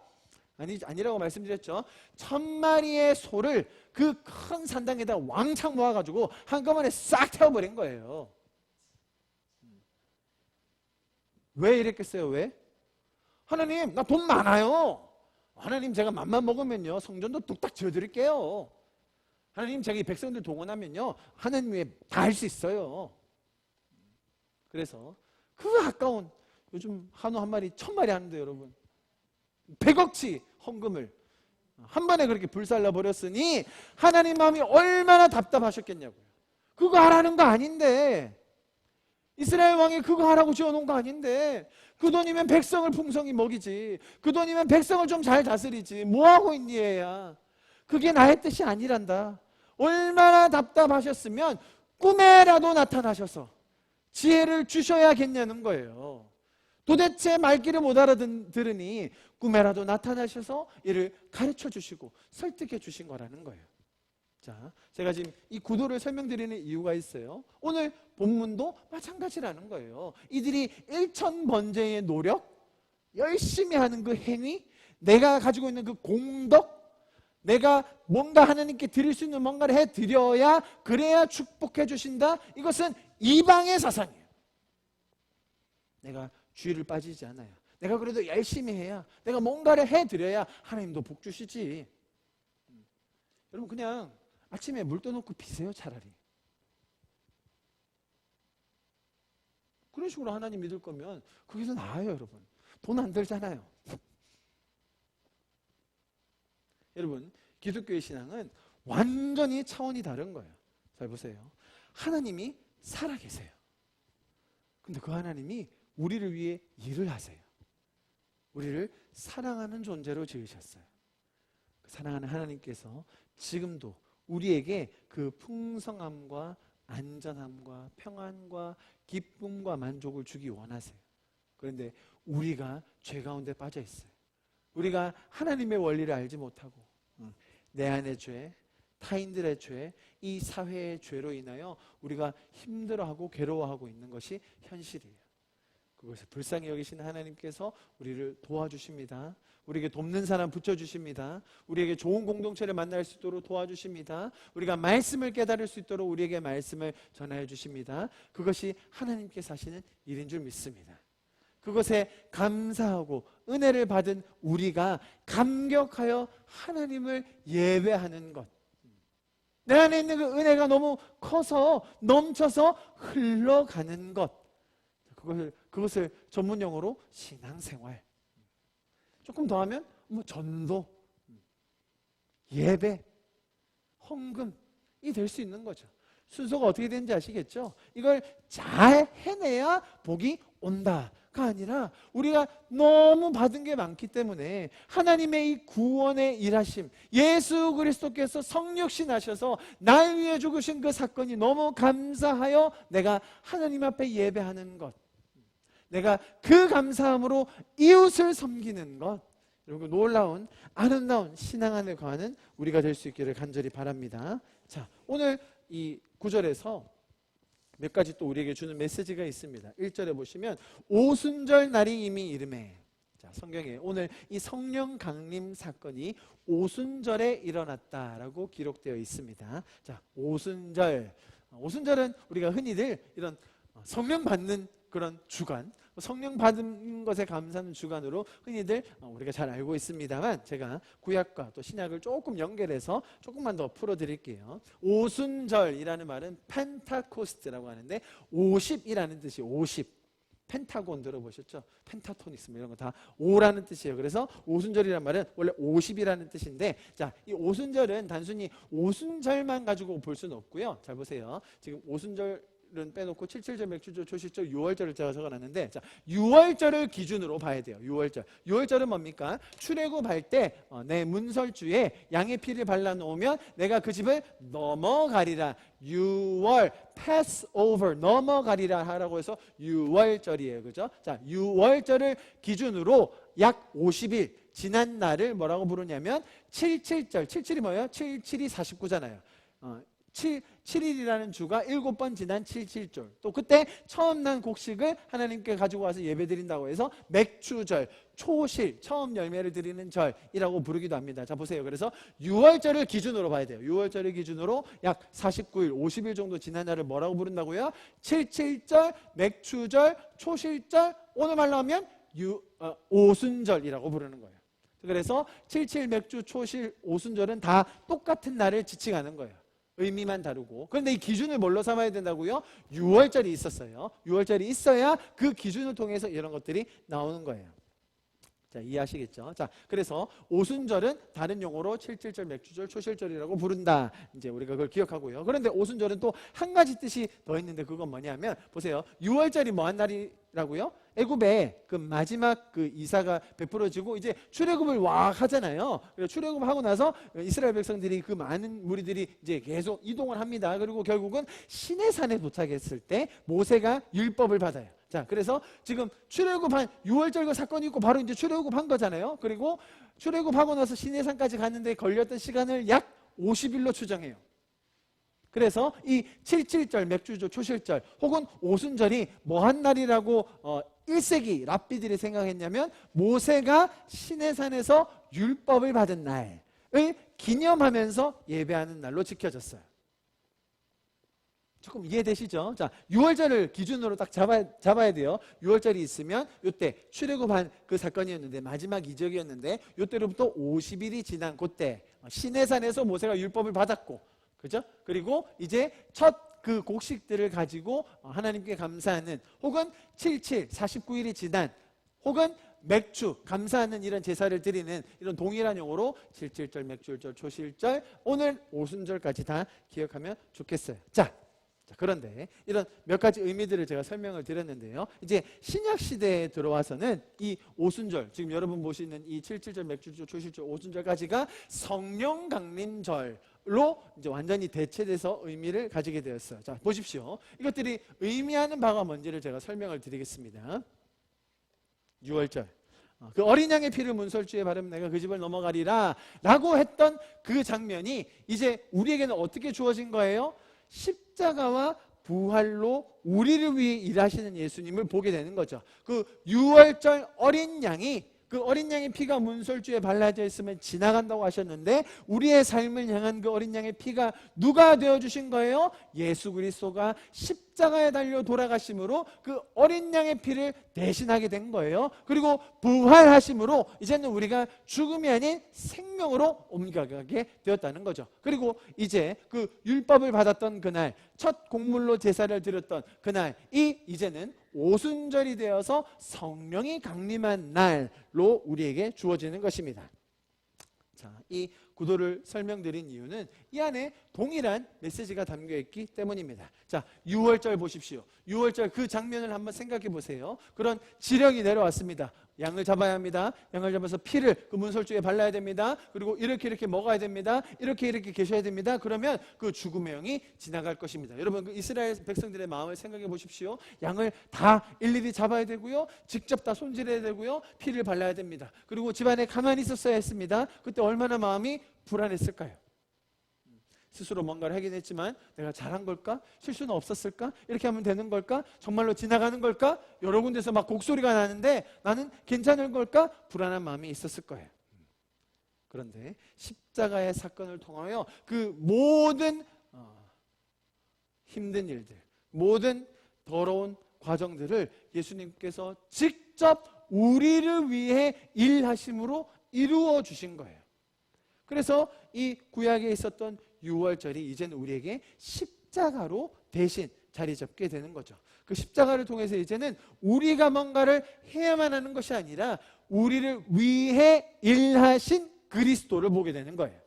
아니라고 말씀드렸죠. 1000마리의 소를 그 큰 산당에다 왕창 모아가지고 한꺼번에 싹 태워버린 거예요. 왜 이랬겠어요? 왜? 하나님 나 돈 많아요. 하나님 제가 맘만 먹으면요 성전도 뚝딱 지어드릴게요. 하나님 제가 이 백성들 동원하면요 하나님 위해 다 할 수 있어요. 그래서 그 아까운 요즘 한우 한 마리 1000마리 하는데 여러분 100억치 헌금을 한 번에 그렇게 불살라 버렸으니 하나님 마음이 얼마나 답답하셨겠냐고요. 그거 하라는 거 아닌데, 이스라엘 왕이 그거 하라고 지어놓은 거 아닌데, 그 돈이면 백성을 풍성히 먹이지, 그 돈이면 백성을 좀 잘 다스리지, 뭐하고 있니 얘야. 그게 나의 뜻이 아니란다. 얼마나 답답하셨으면 꿈에라도 나타나셔서 지혜를 주셔야겠냐는 거예요. 도대체 말귀를 못 알아들으니 꿈에라도 나타나셔서 이를 가르쳐 주시고 설득해 주신 거라는 거예요. 자, 제가 지금 이 구도를 설명드리는 이유가 있어요. 오늘 본문도 마찬가지라는 거예요. 이들이 1000번제의 노력, 열심히 하는 그 행위, 내가 가지고 있는 그 공덕, 내가 뭔가 하나님께 드릴 수 있는 뭔가를 해드려야, 그래야 축복해 주신다. 이것은 이방의 사상이에요. 내가 주의를 빠지지 않아요. 내가 그래도 열심히 해야, 내가 뭔가를 해드려야 하나님도 복 주시지. 여러분 그냥 아침에 물 떠놓고 비세요. 차라리. 그런 식으로 하나님 믿을 거면 그게 더 나아요. 여러분 돈 안 들잖아요. 여러분 기독교의 신앙은 완전히 차원이 다른 거예요. 잘 보세요. 하나님이 살아계세요. 근데 그 하나님이 우리를 위해 일을 하세요. 우리를 사랑하는 존재로 지으셨어요. 그 사랑하는 하나님께서 지금도 우리에게 그 풍성함과 안전함과 평안과 기쁨과 만족을 주기 원하세요. 그런데 우리가 죄 가운데 빠져 있어요. 우리가 하나님의 원리를 알지 못하고 내 안의 죄, 타인들의 죄, 이 사회의 죄로 인하여 우리가 힘들어하고 괴로워하고 있는 것이 현실이에요. 그것을 불쌍히 여기시는 하나님께서 우리를 도와주십니다. 우리에게 돕는 사람 붙여주십니다. 우리에게 좋은 공동체를 만날 수 있도록 도와주십니다. 우리가 말씀을 깨달을 수 있도록 우리에게 말씀을 전하여 주십니다. 그것이 하나님께서 하시는 일인 줄 믿습니다. 그것에 감사하고 은혜를 받은 우리가 감격하여 하나님을 예배하는 것, 내 안에 있는 그 은혜가 너무 커서 넘쳐서 흘러가는 것, 그것을 전문용어로 신앙생활, 조금 더 하면 뭐 전도, 예배, 헌금, 될 수 있는 거죠. 순서가 어떻게 되는지 아시겠죠? 이걸 잘 해내야 복이 온다가 아니라 우리가 너무 받은 게 많기 때문에 하나님의 이 구원의 일하심, 예수 그리스도께서 성육신 하셔서 날 위해 죽으신 그 사건이 너무 감사하여 내가 하나님 앞에 예배하는 것, 내가 그 감사함으로 이웃을 섬기는 것, 그리고 놀라운 아름다운 신앙 안에 거하는 우리가 될 수 있기를 간절히 바랍니다. 자, 오늘 이 구절에서 몇 가지 또 우리에게 주는 메시지가 있습니다. 1절에 보시면 오순절 날이 이미 이르매. 자, 성경에 오늘 이 성령 강림 사건이 오순절에 일어났다라고 기록되어 있습니다. 자, 오순절. 오순절은 우리가 흔히들 이런 성령 받는 그런 주간, 성령 받은 것에 감사하는 주간으로 흔히들 우리가 잘 알고 있습니다만, 제가 구약과 또 신약을 조금 연결해서 조금만 더 풀어드릴게요. 오순절이라는 말은 펜타코스트라고 하는데 50이라는 뜻이 50. 펜타곤 들어보셨죠? 펜타토닉스 이런 거 다 5라는 뜻이에요. 그래서 오순절이란 말은 원래 50이라는 뜻인데, 자, 이 오순절은 단순히 오순절만 가지고 볼 수는 없고요. 잘 보세요. 지금 오순절은 빼놓고 77절, 맥주절, 초실절, 유월절을 제가 적어놨는데, 자, 유월절을 기준으로 봐야 돼요. 유월절. 유월절은 뭡니까? 출애굽할 때 내 문설주에 양의 피를 발라놓으면 내가 그 집을 넘어가리라. 유월, Passover, 넘어가리라 하라고 해서 유월절이에요. 그죠? 자, 유월절을 기준으로 약 50일 지난 날을 뭐라고 부르냐면 77절. 77이 뭐예요? 77이 49잖아요. 7일이라는 주가 7번 지난 77절. 또 그때 처음 난 곡식을 하나님께 가지고 와서 예배드린다고 해서 맥주절, 초실, 처음 열매를 드리는 절이라고 부르기도 합니다. 자, 보세요. 그래서 6월절을 기준으로 봐야 돼요. 6월절을 기준으로 약 49일, 50일 정도 지난 날을 뭐라고 부른다고요? 77절, 맥주절, 초실절, 오늘 말로 하면 오순절이라고 부르는 거예요. 그래서 77 맥주, 초실, 오순절은 다 똑같은 날을 지칭하는 거예요. 의미만 다르고. 그런데 이 기준을 뭘로 삼아야 된다고요? 6월절이 있었어요. 6월절이 있어야 그 기준을 통해서 이런 것들이 나오는 거예요. 자, 이해하시겠죠? 자, 그래서 오순절은 다른 용어로 77절, 맥주절, 초실절이라고 부른다. 이제 우리가 그걸 기억하고요. 그런데 오순절은 또 한 가지 뜻이 더 있는데, 그건 뭐냐면, 보세요. 6월절이 뭐 한 날이라고요? 애굽에 그 마지막 그 이사가 베풀어지고 이제 출애굽을 와 하잖아요. 그래서 출애굽을 하고 나서 이스라엘 백성들이, 그 많은 무리들이 이제 계속 이동을 합니다. 그리고 결국은 시내산에 도착했을 때 모세가 율법을 받아요. 자, 그래서 지금 출애굽한 6월절 사건이 있고 바로 이제 출애굽한 거잖아요. 그리고 출애굽하고 나서 시내산까지 갔는데 걸렸던 시간을 약 50일로 추정해요. 그래서 이 77절, 맥주절, 초실절 혹은 오순절이 뭐 한 날이라고 1세기 랍비들이 생각했냐면, 모세가 시내산에서 율법을 받은 날을 기념하면서 예배하는 날로 지켜졌어요. 조금 이해되시죠? 자, 6월절을 기준으로 딱 잡아야 돼요. 6월절이 있으면 이때 출애굽한 그 사건이었는데, 마지막 이적이었는데, 이때로부터 50일이 지난 그때 시내산에서 모세가 율법을 받았고, 그죠? 그리고 이제 첫 그 곡식들을 가지고 하나님께 감사하는, 혹은 77, 49일이 지난, 혹은 맥주, 감사하는 이런 제사를 드리는 이런 동일한 용어로 77절, 맥주절, 초실절, 오늘 오순절까지 다 기억하면 좋겠어요. 자, 그런데 이런 몇 가지 의미들을 제가 설명을 드렸는데요. 이제 신약 시대에 들어와서는 이 오순절, 지금 여러분 보시는 이 77절, 맥주절, 초실절, 오순절까지가 성령 강림절로 이제 완전히 대체돼서 의미를 가지게 되었어요. 자, 보십시오. 이것들이 의미하는 바가 뭔지를 제가 설명을 드리겠습니다. 6월절. 그 어린 양의 피를 문설주에 바르면 내가 그 집을 넘어가리라 라고 했던 그 장면이 이제 우리에게는 어떻게 주어진 거예요? 십자가와 부활로 우리를 위해 일하시는 예수님을 보게 되는 거죠. 그 6월절 어린 양이, 그 어린 양의 피가 문설주에 발라져 있으면 지나간다고 하셨는데, 우리의 삶을 향한 그 어린 양의 피가 누가 되어주신 거예요? 예수 그리스도가 십자가에 달려 돌아가심으로 그 어린 양의 피를 대신하게 된 거예요. 그리고 부활하심으로 이제는 우리가 죽음이 아닌 생명으로 옮겨가게 되었다는 거죠. 그리고 이제 그 율법을 받았던 그날, 첫 곡물로 제사를 드렸던 그날이 이제는 오순절이 되어서 성령이 강림한 날로 우리에게 주어지는 것입니다. 자, 이 구도를 설명드린 이유는 이 안에 동일한 메시지가 담겨있기 때문입니다. 자, 6월절 보십시오. 6월절 그 장면을 한번 생각해 보세요. 그런 지령이 내려왔습니다. 양을 잡아야 합니다. 양을 잡아서 피를 그 문설주에 발라야 됩니다. 그리고 이렇게 먹어야 됩니다. 이렇게 계셔야 됩니다. 그러면 그 죽음의 영이 지나갈 것입니다. 여러분, 그 이스라엘 백성들의 마음을 생각해 보십시오. 양을 다 일일이 잡아야 되고요. 직접 다 손질해야 되고요. 피를 발라야 됩니다. 그리고 집안에 가만히 있었어야 했습니다. 그때 얼마나 마음이 불안했을까요? 스스로 뭔가를 하긴 했지만 내가 잘한 걸까? 실수는 없었을까? 이렇게 하면 되는 걸까? 정말로 지나가는 걸까? 여러 군데서 막 곡소리가 나는데 나는 괜찮은 걸까? 불안한 마음이 있었을 거예요. 그런데 십자가의 사건을 통하여 그 모든 힘든 일들, 모든 더러운 과정들을 예수님께서 직접 우리를 위해 일하심으로 이루어 주신 거예요. 그래서 이 구약에 있었던 6월절이 이제는 우리에게 십자가로 대신 자리 잡게 되는 거죠. 그 십자가를 통해서 이제는 우리가 뭔가를 해야만 하는 것이 아니라 우리를 위해 일하신 그리스도를 보게 되는 거예요.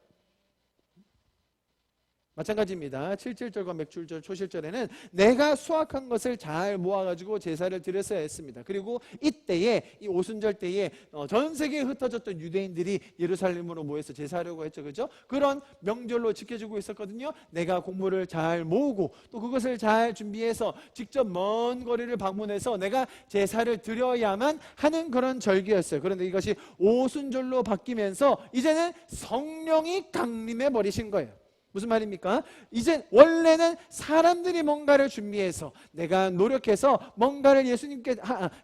마찬가지입니다. 7.7절과 맥줄절 초실절에는 내가 수확한 것을 잘 모아가지고 제사를 드렸어야 했습니다. 그리고 이때에 이 오순절 때에 전 세계에 흩어졌던 유대인들이 예루살렘으로 모여서 제사하려고 했죠. 그죠? 그런 명절로 지켜주고 있었거든요. 내가 곡물을 잘 모으고 또 그것을 잘 준비해서 직접 먼 거리를 방문해서 내가 제사를 드려야만 하는 그런 절기였어요. 그런데 이것이 오순절로 바뀌면서 이제는 성령이 강림해 버리신 거예요. 무슨 말입니까? 이제 원래는 사람들이 뭔가를 준비해서 내가 노력해서 뭔가를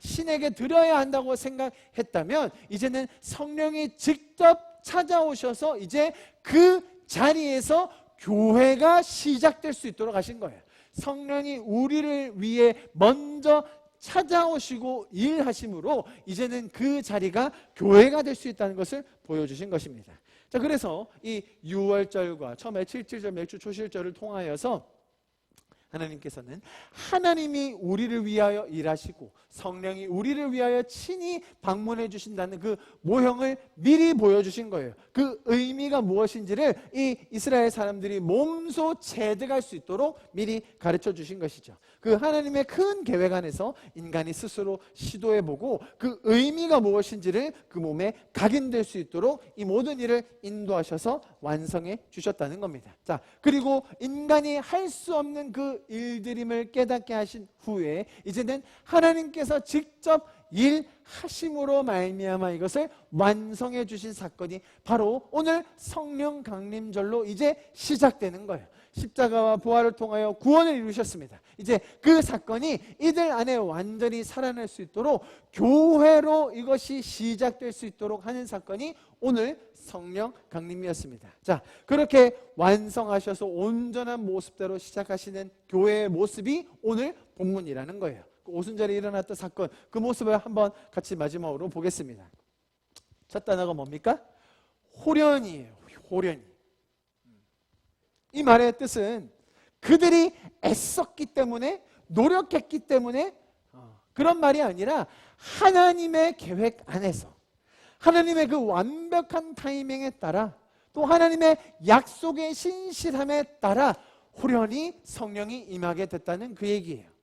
신에게 드려야 한다고 생각했다면 이제는 성령이 직접 찾아오셔서 이제 그 자리에서 교회가 시작될 수 있도록 하신 거예요. 성령이 우리를 위해 먼저 찾아오시고 일하심으로 이제는 그 자리가 교회가 될 수 있다는 것을 보여주신 것입니다. 자, 그래서 이 6월절과 처음에 7.7절 맥주 초실절을 통하여서 하나님께서는 하나님이 우리를 위하여 일하시고 성령이 우리를 위하여 친히 방문해 주신다는 그 모형을 미리 보여주신 거예요. 그 의미가 무엇인지를 이 이스라엘 사람들이 몸소 체득할 수 있도록 미리 가르쳐 주신 것이죠. 그 하나님의 큰 계획 안에서 인간이 스스로 시도해보고 그 의미가 무엇인지를 그 몸에 각인될 수 있도록 이 모든 일을 인도하셔서 완성해 주셨다는 겁니다. 자, 그리고 인간이 할 수 없는 그 일들임을 깨닫게 하신 후에 이제는 하나님께서 직접 일하심으로 말미암아 이것을 완성해 주신 사건이 바로 오늘 성령 강림절로 이제 시작되는 거예요. 십자가와 부활을 통하여 구원을 이루셨습니다. 이제 그 사건이 이들 안에 완전히 살아날 수 있도록 교회로 이것이 시작될 수 있도록 하는 사건이 오늘 성령 강림이었습니다. 자, 그렇게 완성하셔서 온전한 모습대로 시작하시는 교회의 모습이 오늘 본문이라는 거예요. 그 오순절에 일어났던 사건, 그 모습을 한번 같이 마지막으로 보겠습니다. 첫 단어가 뭡니까? 호련이에요. 호련이. 이 말의 뜻은 그들이 애썼기 때문에, 노력했기 때문에 그런 말이 아니라 하나님의 계획 안에서 하나님의 그 완벽한 타이밍에 따라 또 하나님의 약속의 신실함에 따라 호련히 성령이 임하게 됐다는 그 얘기예요.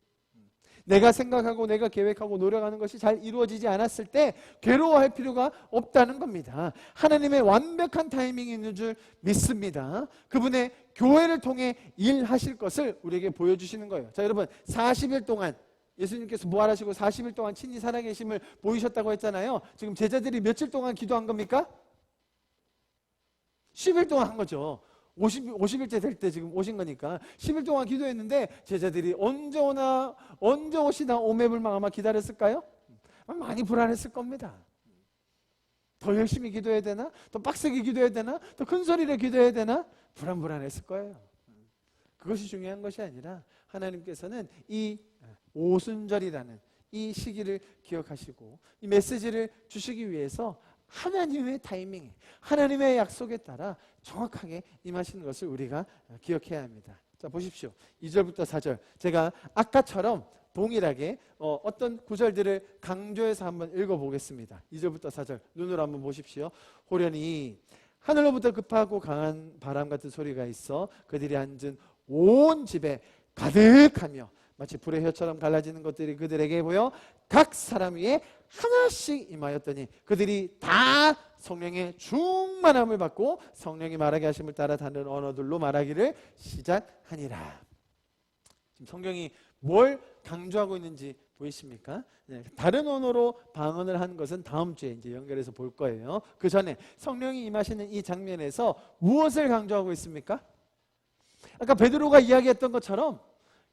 내가 생각하고 내가 계획하고 노력하는 것이 잘 이루어지지 않았을 때 괴로워할 필요가 없다는 겁니다. 하나님의 완벽한 타이밍이 있는 줄 믿습니다. 그분의 교회를 통해 일하실 것을 우리에게 보여주시는 거예요. 자, 여러분, 40일 동안 예수님께서 부활하시고 40일 동안 친히 살아계심을 보이셨다고 했잖아요. 지금 제자들이 며칠 동안 기도한 겁니까? 10일 동안 한 거죠. 50일째 될 때 지금 오신 거니까 10일 동안 기도했는데 제자들이 언제 오시나 오매불망 아마 기다렸을까요? 많이 불안했을 겁니다. 더 열심히 기도해야 되나? 더 빡세게 기도해야 되나? 더 큰 소리로 기도해야 되나? 불안했을 거예요. 그것이 중요한 것이 아니라 하나님께서는 이 오순절이라는 이 시기를 기억하시고 이 메시지를 주시기 위해서 하나님의 타이밍, 하나님의 약속에 따라 정확하게 임하시는 것을 우리가 기억해야 합니다. 자, 보십시오. 2절부터 4절. 제가 아까처럼 동일하게 어떤 구절들을 강조해서 한번 읽어보겠습니다. 2절부터 4절 눈으로 한번 보십시오. 호련히 하늘로부터 급하고 강한 바람 같은 소리가 있어 그들이 앉은 온 집에 가득하며 마치 불의 혀처럼 갈라지는 것들이 그들에게 보여 각 사람 위에 하나씩 임하였더니 그들이 다 성령의 충만함을 받고 성령이 말하게 하심을 따라 다른 언어들로 말하기를 시작하니라. 지금 성경이 뭘 강조하고 있는지 보이십니까? 네, 다른 언어로 방언을 하는 것은 다음 주에 이제 연결해서 볼 거예요. 그 전에 성령이 임하시는 이 장면에서 무엇을 강조하고 있습니까? 아까 베드로가 이야기했던 것처럼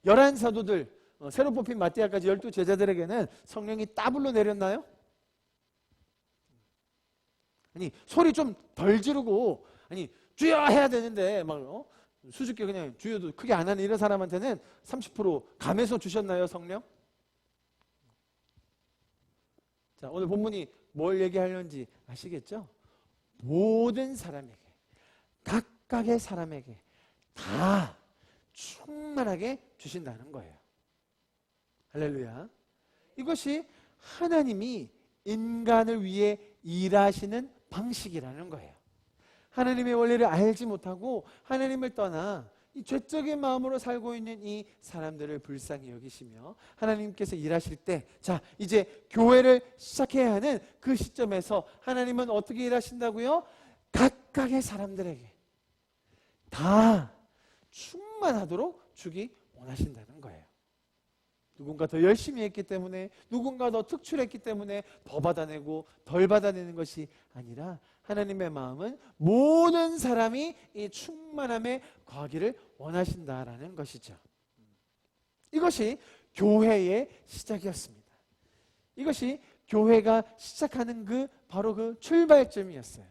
11사도들, 새로 뽑힌 마띠아까지 12제자들에게는 성령이 따블로 내렸나요? 아니, 소리 좀 덜 지르고, 아니, 주여 해야 되는데, 막, 수줍게 그냥 주여도 크게 안 하는 이런 사람한테는 30% 감해서 주셨나요, 성령? 자, 오늘 본문이 뭘 얘기하려는지 아시겠죠? 모든 사람에게, 각각의 사람에게 다 충만하게 주신다는 거예요. 할렐루야. 이것이 하나님이 인간을 위해 일하시는 방식이라는 거예요. 하나님의 원리를 알지 못하고 하나님을 떠나 이 죄적인 마음으로 살고 있는 이 사람들을 불쌍히 여기시며 하나님께서 일하실 때, 자, 이제 교회를 시작해야 하는 그 시점에서 하나님은 어떻게 일하신다고요? 각각의 사람들에게 다 충만하도록 주기 원하신다는 거예요. 누군가 더 열심히 했기 때문에, 누군가 더 특출했기 때문에 더 받아내고 덜 받아내는 것이 아니라 하나님의 마음은 모든 사람이 이 충만함에 거하기를 원하신다라는 것이죠. 이것이 교회의 시작이었습니다. 이것이 교회가 시작하는 바로 그 출발점이었어요.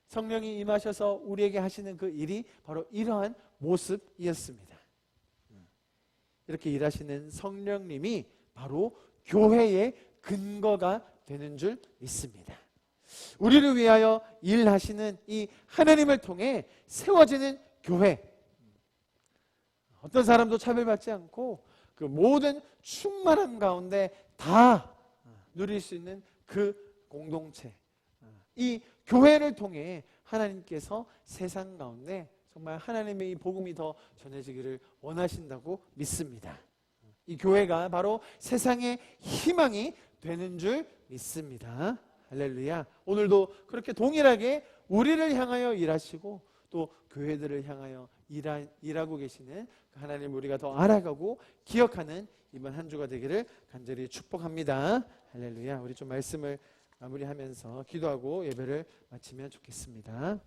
성령이 임하셔서 우리에게 하시는 그 일이 바로 이러한 모습이었습니다. 이렇게 일하시는 성령님이 바로 교회의 근거가 되는 줄 믿습니다. 우리를 위하여 일하시는 이 하나님을 통해 세워지는 교회, 어떤 사람도 차별받지 않고 그 모든 충만함 가운데 다 누릴 수 있는 그 공동체, 이 교회를 통해 하나님께서 세상 가운데 정말 하나님의 이 복음이 더 전해지기를 원하신다고 믿습니다. 이 교회가 바로 세상의 희망이 되는 줄 믿습니다. 할렐루야. 오늘도 그렇게 동일하게 우리를 향하여 일하시고 또 교회들을 향하여 일하고 계시는 하나님 우리가 더 알아가고 기억하는 이번 한 주가 되기를 간절히 축복합니다. 할렐루야. 우리 좀 말씀을 마무리하면서 기도하고 예배를 마치면 좋겠습니다.